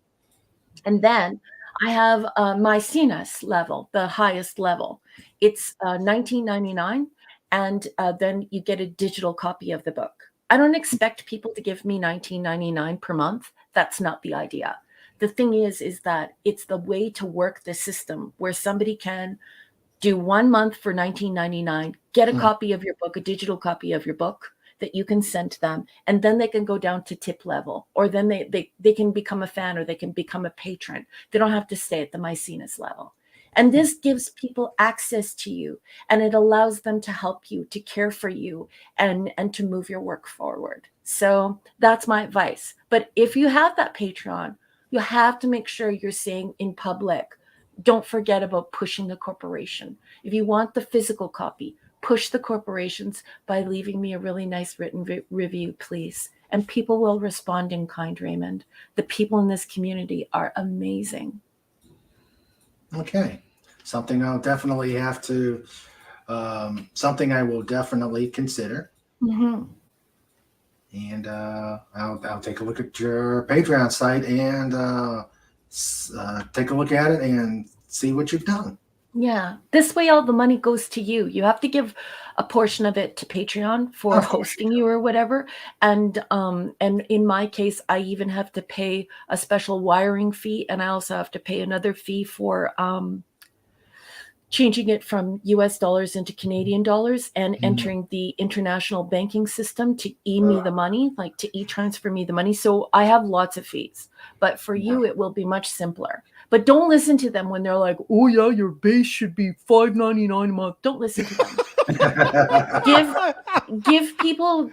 And then I have my CNS level, the highest level. It's $19.99, and then you get a digital copy of the book. I don't expect people to give me $19.99 per month. That's not the idea. The thing is that it's the way to work the system where somebody can do 1 month for $19.99, get a copy of your book, a digital copy of your book that you can send to them, and then they can go down to tip level, or then they can become a fan, or they can become a patron. They don't have to stay at the Mycenas level. And this gives people access to you, and it allows them to help you, to care for you, and to move your work forward. So that's my advice. But if you have that Patreon, you have to make sure you're saying in public, don't forget about pushing the corporation. If you want the physical copy, push the corporations by leaving me a really nice written review, please. And people will respond in kind, Raymond. The people in this community are amazing. Okay. Something I'll definitely have to, something I will definitely consider. And I'll take a look at your Patreon site and take a look at it and see what you've done. Yeah. This way, all the money goes to you. You have to give a portion of it to Patreon for hosting you or whatever. And in my case, I even have to pay a special wiring fee, and I also have to pay another fee for changing it from US dollars into Canadian dollars and entering the international banking system to me the money, like to transfer me the money. So I have lots of fees, but for you, it will be much simpler. But don't listen to them when they're like, oh yeah, your base should be $5.99 a month. Don't listen to them. give people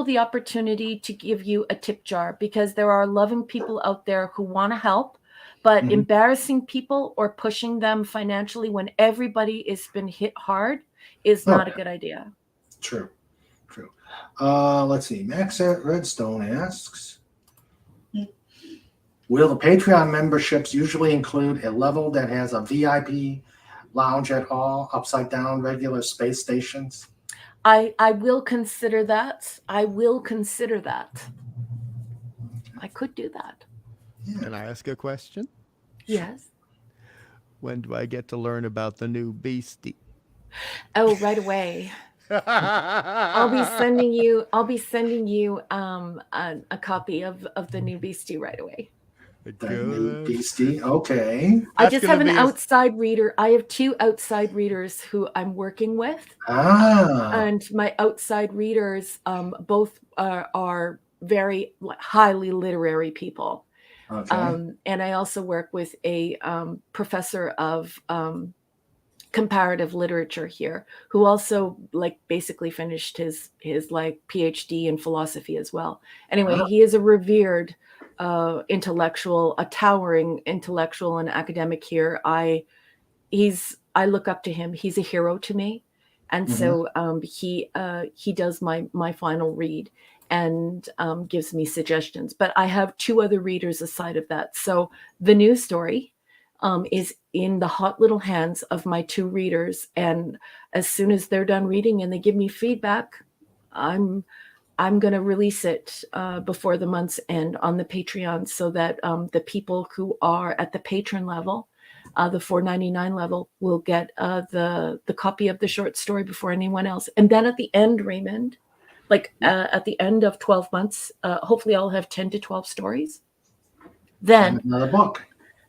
the opportunity to give you a tip jar, because there are loving people out there who want to help. But embarrassing people or pushing them financially when everybody has been hit hard is not a good idea. True. Let's see. Max at Redstone asks, will the Patreon memberships usually include a level that has a VIP lounge at all, upside down regular space stations? I will consider that. I could do that. Can I ask a question? Yes. When do I get to learn about the new beastie? Oh, right away. I'll be sending you a copy of the new beastie right away. The new beastie. Okay. I just have an outside reader. I have 2 outside readers who I'm working with. And my outside readers both are very highly literary people. Okay. And I also work with a professor of comparative literature here, who also basically finished his PhD in philosophy as well. Anyway, he is a revered intellectual, a towering intellectual and academic here. I look up to him. He's a hero to me. And so he does my final read and gives me suggestions. But I have 2 other readers aside of that. So the new story is in the hot little hands of my 2 readers. And as soon as they're done reading and they give me feedback, I'm going to release it before the month's end on the Patreon, so that the people who are at the patron level, the $4.99 level, will get the copy of the short story before anyone else. And then at the end, Raymond, at the end of 12 months, hopefully I'll have 10 to 12 stories. Then another book.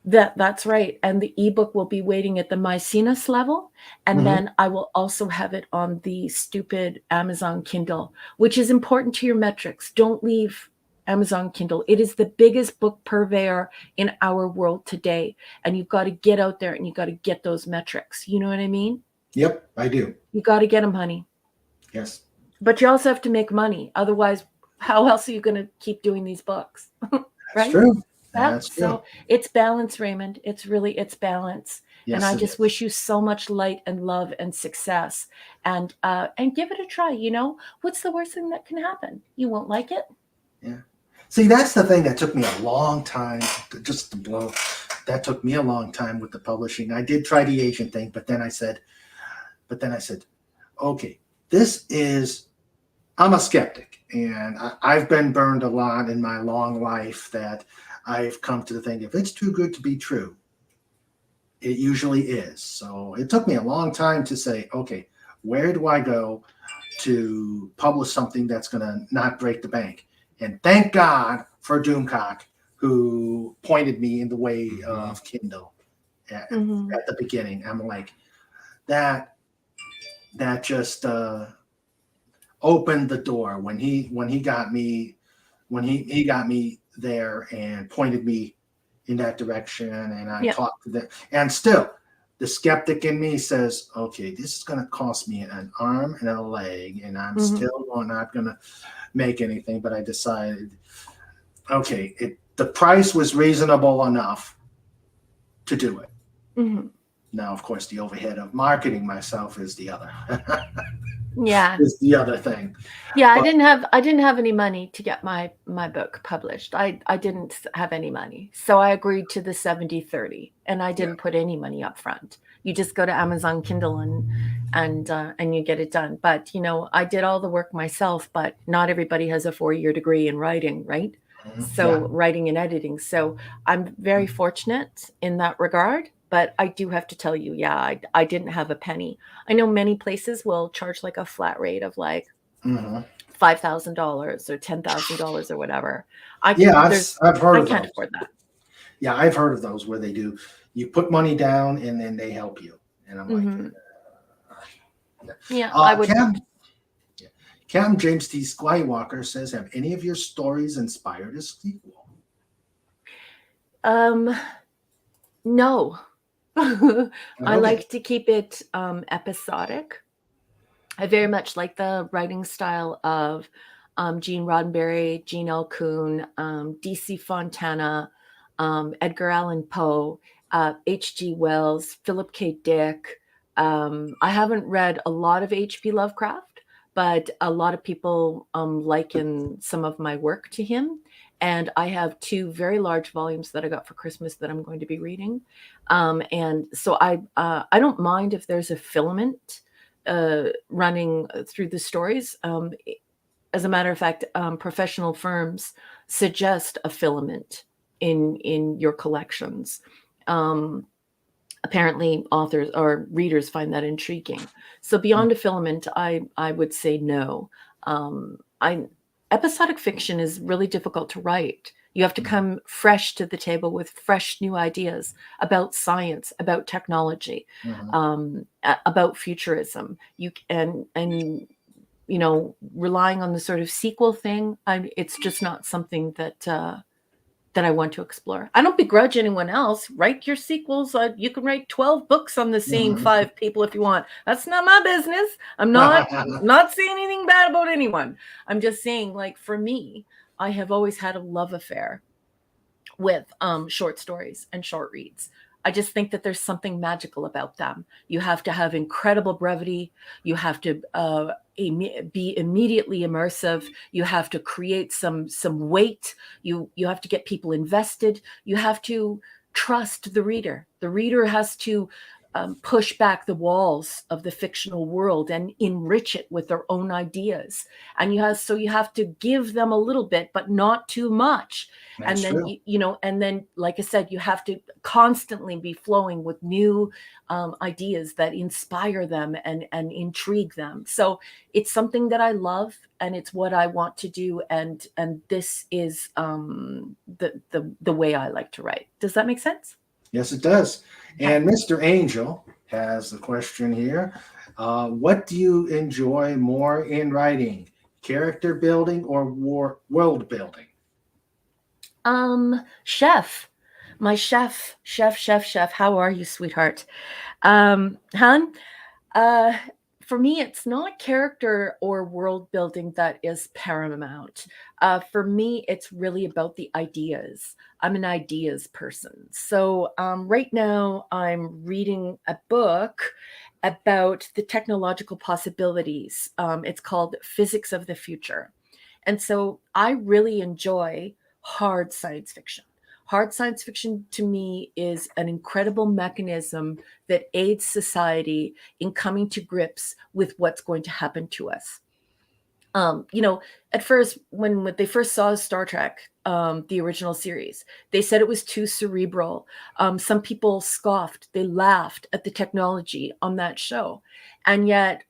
That's right. And the ebook will be waiting at the Mycenas level. And then I will also have it on the stupid Amazon Kindle, which is important to your metrics. Don't leave Amazon Kindle. It is the biggest book purveyor in our world today. And you've got to get out there and you've got to get those metrics. You know what I mean? Yep, I do. You got to get them, honey. Yes. But you also have to make money. Otherwise, how else are you going to keep doing these books? That's right? true. That's true. So it's balance, Raymond. It's balance. Yes, And I it just is. wish you so much light and love and success, and give it a try. You know, what's the worst thing that can happen? You won't like it. Yeah. See, that's the thing that took me a long time just to blow. That took me a long time with the publishing. I did try the agent thing, but then I said, okay, I'm a skeptic, and I've been burned a lot in my long life that I've come to think if it's too good to be true, it usually is. So it took me a long time to say, okay, where do I go to publish something that's going to not break the bank? And thank God for Doomcock, who pointed me in the way of Kindle at the beginning. I'm like, that just opened the door when he got me there and pointed me in that direction, and I talked to them. And still, the skeptic in me says, okay, this is going to cost me an arm and a leg, and I'm still not going to make anything. But I decided, okay, the price was reasonable enough to do it. Now, of course, the overhead of marketing myself is the other. Is the other thing. Yeah, but I didn't have any money to get my book published. I didn't have any money. So I agreed to the 70-30, and I didn't put any money up front. You just go to Amazon Kindle and you get it done. But, you know, I did all the work myself, but not everybody has a 4-year degree in writing, right? So writing and editing. So I'm very fortunate in that regard. But I do have to tell you, I didn't have a penny. I know many places will charge like a flat rate of like $5,000 or $10,000 or whatever. I've heard of those. I can't afford that. Yeah, I've heard of those where they do. You put money down and then they help you. And I'm like, I would. Captain James T. Skywalker says, "Have any of your stories inspired a sequel?" No. I like to keep it episodic. I very much like the writing style of Gene Roddenberry, Gene L. Kuhn, D.C. Fontana, Edgar Allan Poe, H.G. Wells, Philip K. Dick. I haven't read a lot of H.P. Lovecraft, but a lot of people liken some of my work to him. And I have 2 very large volumes that I got for Christmas that I'm going to be reading. And so I don't mind if there's a filament running through the stories. As a matter of fact, professional firms suggest a filament in your collections. Apparently authors or readers find that intriguing. So beyond a filament, I would say no. Episodic fiction is really difficult to write. You have to come fresh to the table with fresh new ideas about science, about technology, about futurism. And you know, relying on the sort of sequel thing, it's just not something that I want to explore. I don't begrudge anyone else. Write your sequels. You can write 12 books on the same 5 people if you want. That's not my business. I'm not saying anything bad about anyone. I'm just saying, like, for me, I have always had a love affair with short stories and short reads. I just think that there's something magical about them. You have to have incredible brevity. You have to be immediately immersive. You have to create some weight. You have to get people invested. You have to trust the reader. The reader has to push back the walls of the fictional world and enrich it with their own ideas. And you have to give them a little bit, but not too much. That's and then true. And then, like I said, you have to constantly be flowing with new ideas that inspire them and intrigue them. So it's something that I love, and it's what I want to do. And this is the way I like to write. Does that make sense? Yes, it does. And Mr. Angel has a question here. What do you enjoy more in writing? Character building or world building? Chef, my chef. How are you, sweetheart? Han, uh, for me, it's not character or world building that is paramount. For me, it's really about the ideas. I'm an ideas person. So right now, I'm reading a book about the technological possibilities. It's called Physics of the Future. And so I really enjoy hard science fiction. Hard science fiction to me is an incredible mechanism that aids society in coming to grips with what's going to happen to us. You know, at first, when they first saw Star Trek, the original series, they said it was too cerebral. Some people scoffed, they laughed at the technology on that show. And yet,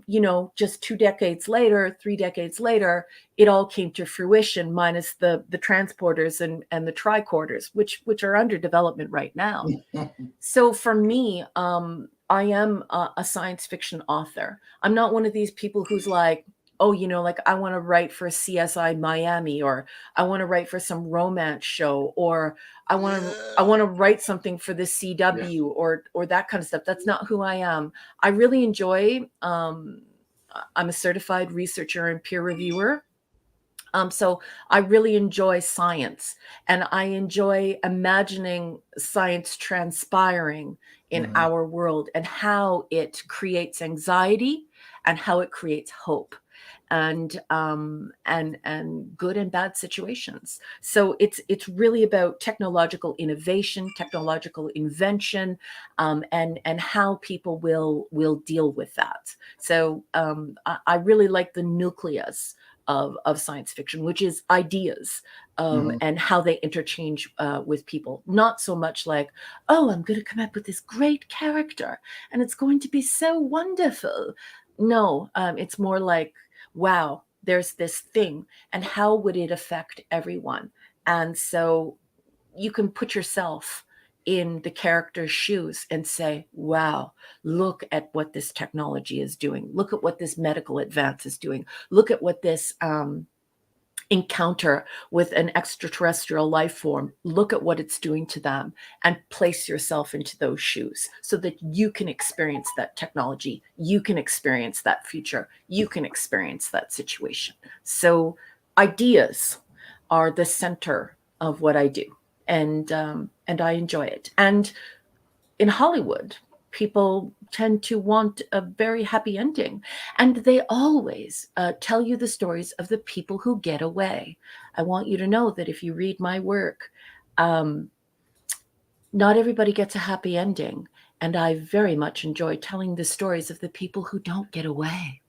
you know, just 2 decades later, 3 decades later, it all came to fruition, minus the transporters and the tricorders, which are under development right now. So for me, I am a science fiction author. I'm not one of these people who's like, oh, you know, like I want to write for CSI Miami, or I want to write for some romance show, or I want to write something for the Yeah. CW, or that kind of stuff. That's not who I am. I really enjoy. I'm a certified researcher and peer reviewer. So I really enjoy science, and I enjoy imagining science transpiring in Mhm. our world and how it creates anxiety and how it creates hope and good and bad situations. So it's really about technological innovation, technological invention, and how people will deal with that. So I really like the nucleus of science fiction, which is ideas, Mhm. and how they interchange with people. Not so much like, oh, I'm going to come up with this great character and it's going to be so wonderful. No, it's more like, wow, there's this thing, and how would it affect everyone? And so you can put yourself in the character's shoes and say, wow, look at what this technology is doing. Look at what this medical advance is doing. Look at what this encounter with an extraterrestrial life form, look at what it's doing to them, and place yourself into those shoes so that you can experience that technology, you can experience that future, you can experience that situation. So ideas are the center of what I do, and I enjoy it. And in Hollywood, people tend to want a very happy ending. And they always tell you the stories of the people who get away. I want you to know that if you read my work, um, not everybody gets a happy ending. And I very much enjoy telling the stories of the people who don't get away.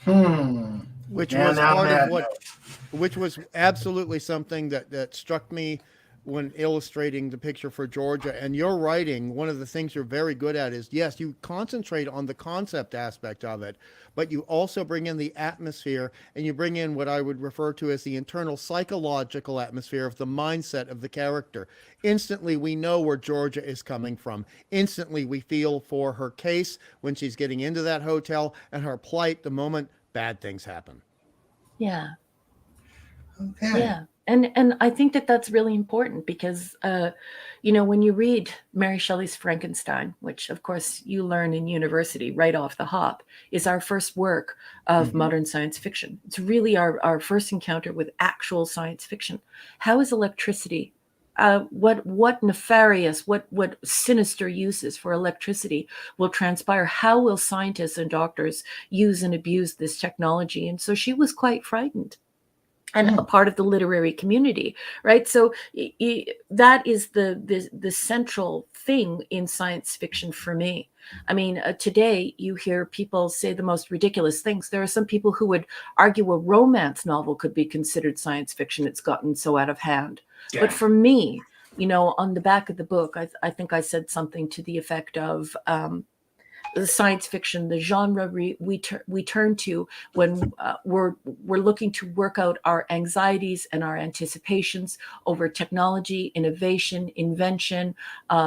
Hmm. which And was on part of that what note, which was absolutely something that struck me when illustrating the picture for Georgia. And your writing, one of the things you're very good at is, yes, you concentrate on the concept aspect of it, but you also bring in the atmosphere, and you bring in what I would refer to as the internal psychological atmosphere of the mindset of the character. Instantly, we know where Georgia is coming from. Instantly, we feel for her case when she's getting into that hotel, and her plight the moment bad things happen. Yeah. okay. Yeah. And I think that that's really important because, you know, when you read Mary Shelley's Frankenstein, which of course you learn in university right off the hop, is our first work of Mhm. modern science fiction. It's really our first encounter with actual science fiction. How is electricity? What nefarious, what sinister uses for electricity will transpire? How will scientists and doctors use and abuse this technology? And so she was quite frightened, and a Hmm. part of the literary community, right? So that is the central thing in science fiction for me. I mean, today you hear people say the most ridiculous things. There are some people who would argue a romance novel could be considered science fiction. It's gotten so out of hand. But Yeah. for me, you know, on the back of the book, I think I said something to the effect of, the science fiction, the genre we turn to when we're looking to work out our anxieties and our anticipations over technology, innovation, invention,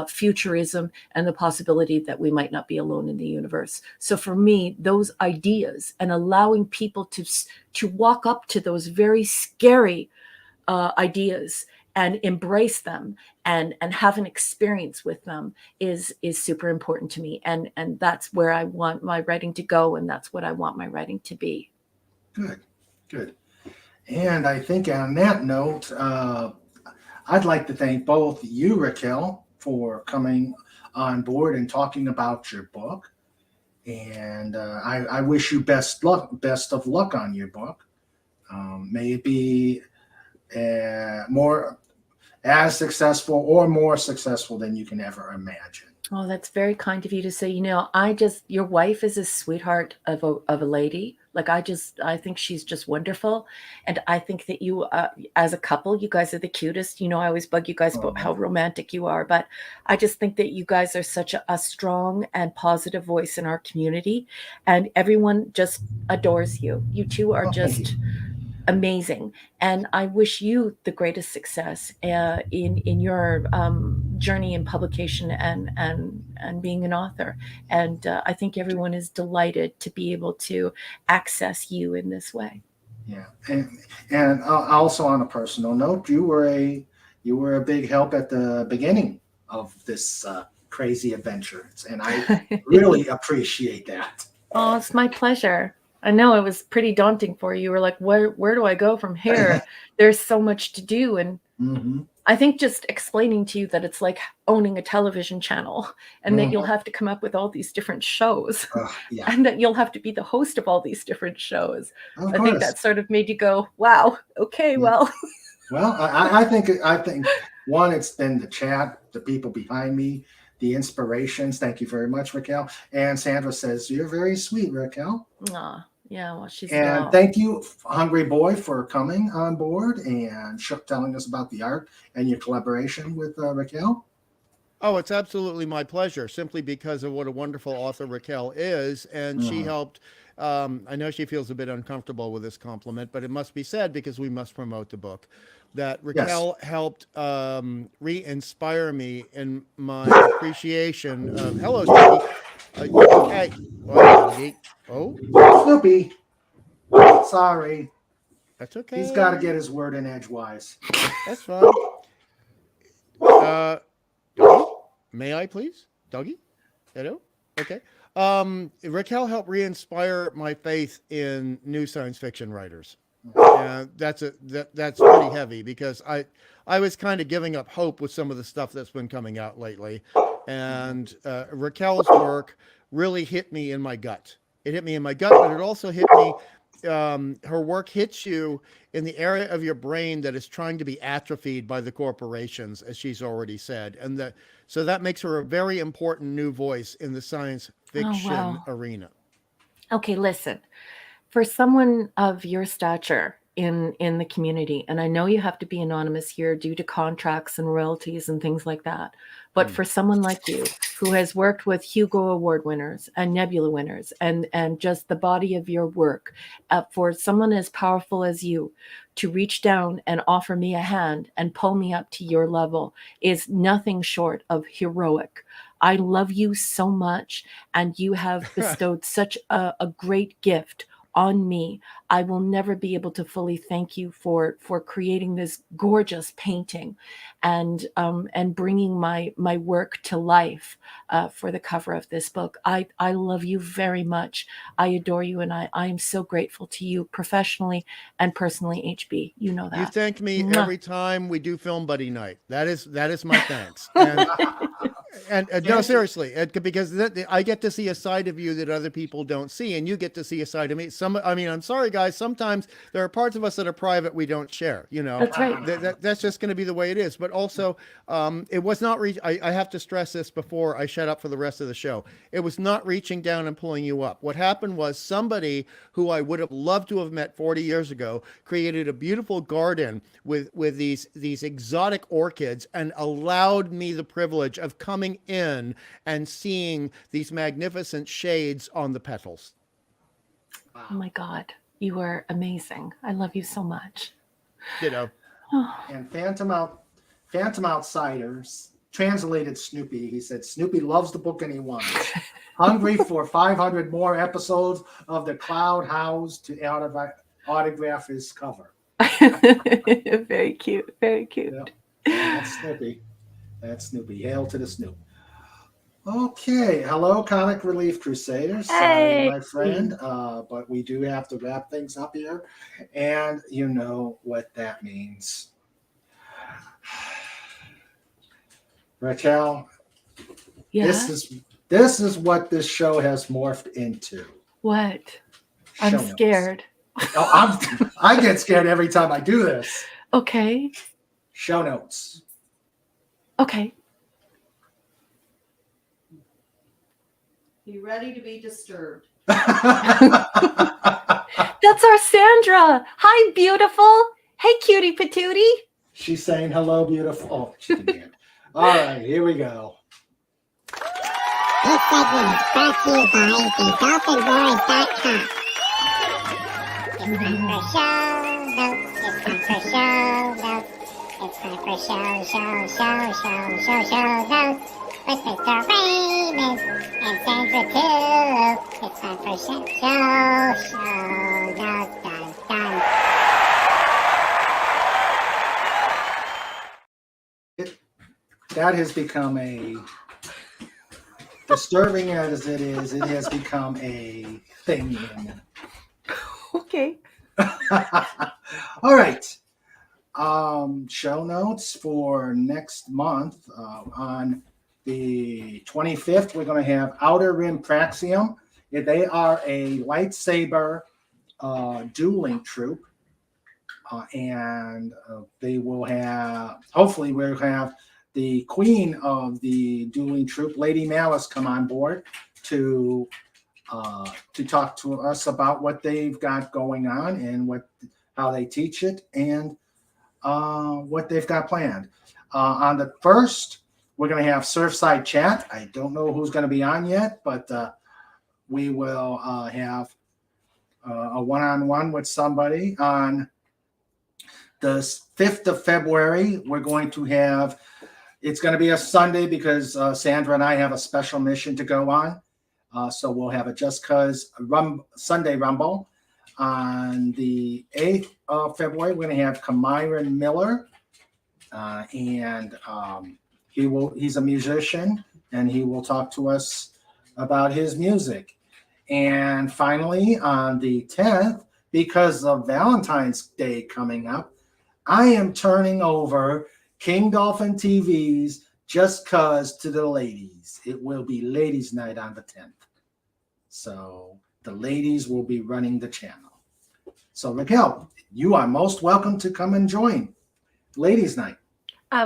futurism, and the possibility that we might not be alone in the universe. So for me, those ideas and allowing people to walk up to those very scary ideas and embrace them and have an experience with them is super important to me, and that's where I want my writing to go, and that's what I want my writing to be. Good. And I think on that note, I'd like to thank both you, Raquel, for coming on board and talking about your book, and I wish you best of luck on your book. May it be more as successful or more successful than you can ever imagine. Oh, that's very kind of you to say. Your wife is a sweetheart of a lady. Like, I think she's just wonderful. And I think that you, as a couple, you guys are the cutest. I always bug you guys about how romantic you are, but I just think that you guys are such a strong and positive voice in our community, and everyone just adores you. You two are just amazing, and I wish you the greatest success in your journey in publication and being an author. And I think everyone is delighted to be able to access you in this way. Yeah, and also on a personal note, you were a big help at the beginning of this crazy adventure, and I really appreciate that. Oh, it's my pleasure. I know it was pretty daunting for you. You were like, where do I go from here? There's so much to do. And I think just explaining to you that it's like owning a television channel, and that you'll have to come up with all these different shows, and that you'll have to be the host of all these different shows. I think that sort of made you go, wow, okay, well. Well, I think one, it's been the chat, the people behind me, the inspirations. Thank you very much, Raquel. And Sandra says, you're very sweet, Raquel. Aw, yeah, well, she's And thank you, Hungry Boy, for coming on board and telling us about the art and your collaboration with Raquel. Oh, it's absolutely my pleasure, simply because of what a wonderful author Raquel is. And she helped. I know she feels a bit uncomfortable with this compliment, but it must be said because we must promote the book. That Raquel helped re-inspire me in my appreciation of. Hello, Snoopy. Okay. Well, Snoopy. Oh, Snoopy. Sorry. That's okay. He's got to get his word in edgewise. That's fine. Dougie, may I please? Dougie? Hello? Okay. Raquel helped re-inspire my faith in new science fiction writers. That's pretty heavy, because I was kind of giving up hope with some of the stuff that's been coming out lately, and Raquel's work really hit me in my gut. It hit me in my gut, but it also hit me. Her work hits you in the area of your brain that is trying to be atrophied by the corporations, as she's already said, and so that makes her a very important new voice in the science fiction arena. Okay, listen. For someone of your stature in the community, and I know you have to be anonymous here due to contracts and royalties and things like that, but for someone like you, who has worked with Hugo Award winners and Nebula winners, and just the body of your work, for someone as powerful as you to reach down and offer me a hand and pull me up to your level is nothing short of heroic. I love you so much, and you have bestowed such a great gift on me. I will never be able to fully thank you for creating this gorgeous painting and bringing my work to life for the cover of this book. I love you very much. I adore you, and I am so grateful to you professionally and personally, HB. You know that. You thank me every time we do Film Buddy Night. That is my thanks. And no, seriously, because I get to see a side of you that other people don't see, and you get to see a side of me. I'm sorry, guys. Sometimes there are parts of us that are private we don't share. That's right. That's just going to be the way it is. But also, it was not. I have to stress this before I shut up for the rest of the show. It was not reaching down and pulling you up. What happened was somebody who I would have loved to have met 40 years ago created a beautiful garden with these exotic orchids and allowed me the privilege of coming coming in and seeing these magnificent shades on the petals. Oh my God, you are amazing. I love you so much. Ditto. And Phantom Outsiders translated Snoopy. He said Snoopy loves the book and he wants. Hungry for 500 more episodes of the Cloud House to autograph his cover. Very cute. Very cute. Yeah, that's Snoopy. That's Snoopy. Hail to the Snoop. Okay. Hello, Comic Relief Crusaders. Sorry, my friend, but we do have to wrap things up here. And you know what that means. Raquel, Yeah. This is what this show has morphed into. What? I'm Show notes. scared. Oh, I get scared every time I do this. Okay. Show notes. Okay. Be ready to be disturbed. That's our Sandra. Hi, beautiful. Hey, cutie patootie. She's saying hello, beautiful. Oh, she can hear. All right, here we go. This segment is brought to you by thedolphinboys.com. It's time for show notes. It's time for show notes. It's time for show notes. With Mr. Raymond and Sandra too. It's time for show notes. Dun, dun. That has become a, disturbing as it is, it has become a thing. Okay. All right. Show notes for next month. On the 25th, we're going to have Outer Rim Praxium. They are a lightsaber dueling troupe. And they will have, hopefully we'll have the queen of the dueling troupe, Lady Malice, come on board to talk to us about what they've got going on and how they teach it and what they've got planned. On the 1st, we're going to have Surfside Chat. I don't know who's going to be on yet, but we will have a one-on-one with somebody. On the 5th of February, we're going to have, it's going to be a Sunday because Sandra and I have a special mission to go on. So we'll have a Just Cause Sunday Rumble. On the 8th of February, we're going to have Kamiron Miller. And he's a musician, and he will talk to us about his music. And finally, on the 10th, because of Valentine's Day coming up, I am turning over King Dolphin TV's Just Cause to the ladies. It will be ladies' night on the 10th. So the ladies will be running the channel. So Raquel, you are most welcome to come and join ladies' night.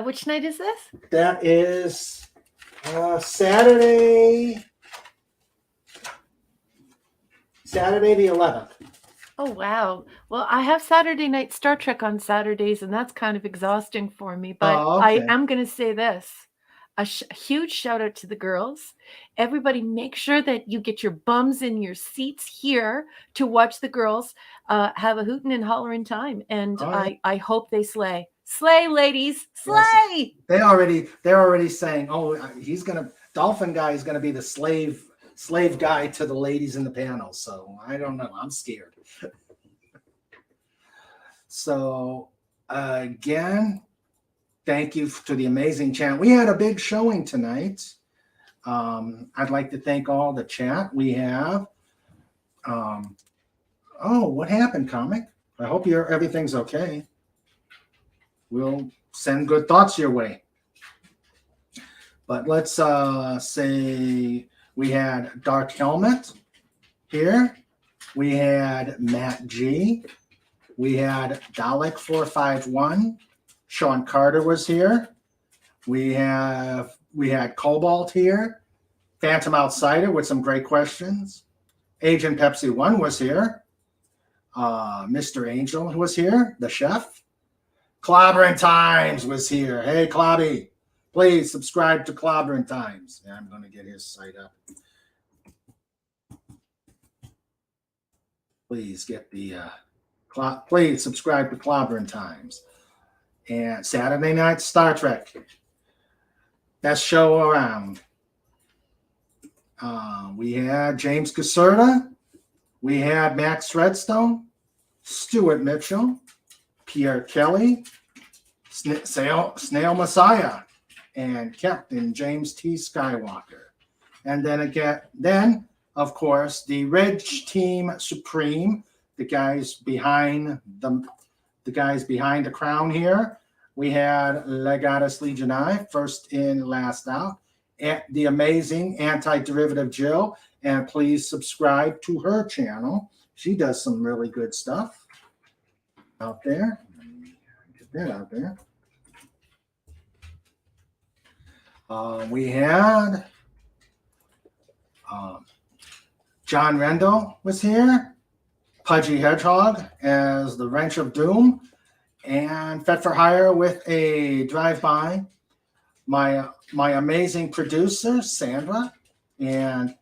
Which night is this? That is Saturday the 11th. Oh, wow. Well, I have Saturday night Star Trek on Saturdays, and that's kind of exhausting for me. But I am going to say this. A huge shout out to the girls. Everybody make sure that you get your bums in your seats here to watch the girls have a hootin' and hollerin' time. And I hope they slay. Slay, ladies. Slay. Yes. They're already saying, oh, Dolphin guy is going to be the slave guy to the ladies in the panel. So I don't know. I'm scared. So again, thank you to the amazing chat. We had a big showing tonight. I'd like to thank all the chat we have. What happened, Comic? I hope everything's okay. We'll send good thoughts your way. But let's say we had Dark Helmet here. We had Matt G. We had Dalek 451. Sean Carter was here. We had Cobalt here. Phantom Outsider with some great questions. Agent Pepsi 1 was here. Mr. Angel was here, the chef. Clobbering Times was here. Hey, Clobby. Please subscribe to Clobbering Times. Yeah, I'm going to get his site up. Please get the please subscribe to Clobbering Times. And Saturday Night Star Trek, best show around. We had James Caserta, we had Max Redstone, Stuart Mitchell, Pierre Kelly, Snail Messiah, and Captain James T. Skywalker. And then of course, the Red Team Supreme, the guys behind the crown here. We had Legatus Legionnaire, first in, last out. The amazing Anti-Derivative Jill, and please subscribe to her channel. She does some really good stuff out there. Get that out there. We had John Rendell was here, Pudgy Hedgehog as the Wrench of Doom, and Fet for Hire with a drive-by. My amazing producer Sandra, and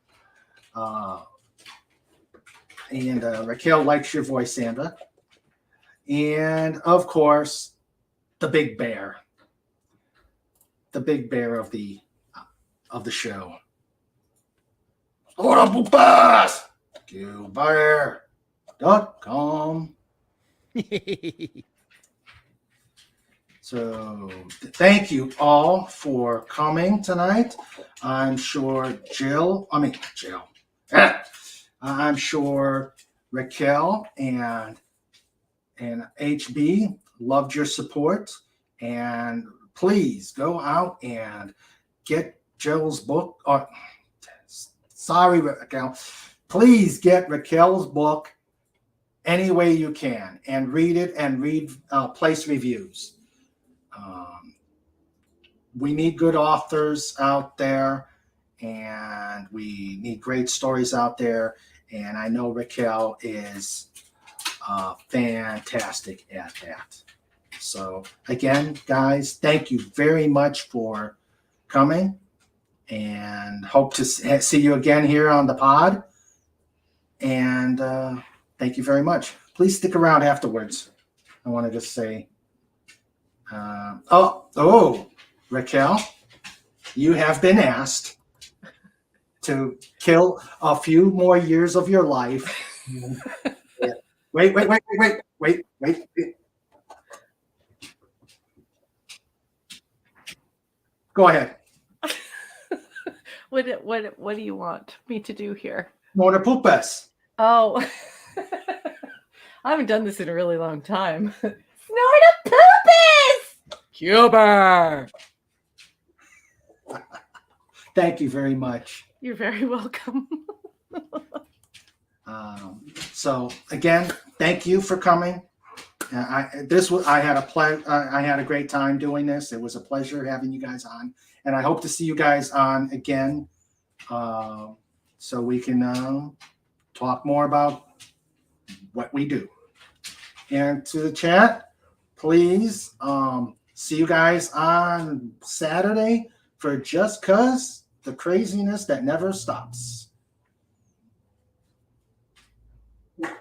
Raquel likes your voice, Sandra, and of course the big bear of the show. Bear.com. So thank you all for coming tonight. I'm sure I'm sure Raquel and HB loved your support, and please go out and get Jill's book. Sorry, Raquel. Please get Raquel's book any way you can and read it, and read place reviews. We need good authors out there, and we need great stories out there. And I know Raquel is fantastic at that. So again, guys, thank you very much for coming, and hope to see you again here on the pod. And thank you very much. Please stick around afterwards. I want to just say, Raquel, you have been asked to kill a few more years of your life. Wait. Go ahead. What do you want me to do here? More pupus. Oh, I haven't done this in a really long time. Snortapoopas! Cuber! Thank you very much. You're very welcome. So again, thank you for coming. I had a great time doing this. It was a pleasure having you guys on, and I hope to see you guys on again, so we can talk more about what we do. And to the chat, please see you guys on Saturday for Just 'Cause, the craziness that never stops. Let's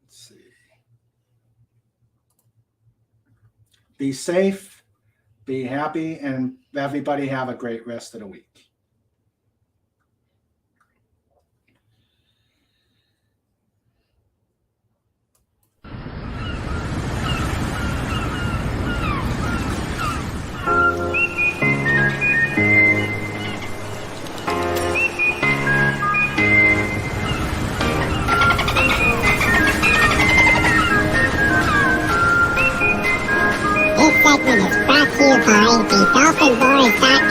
see. Be safe, be happy, and everybody have a great rest of the week. This segment is brought to you by the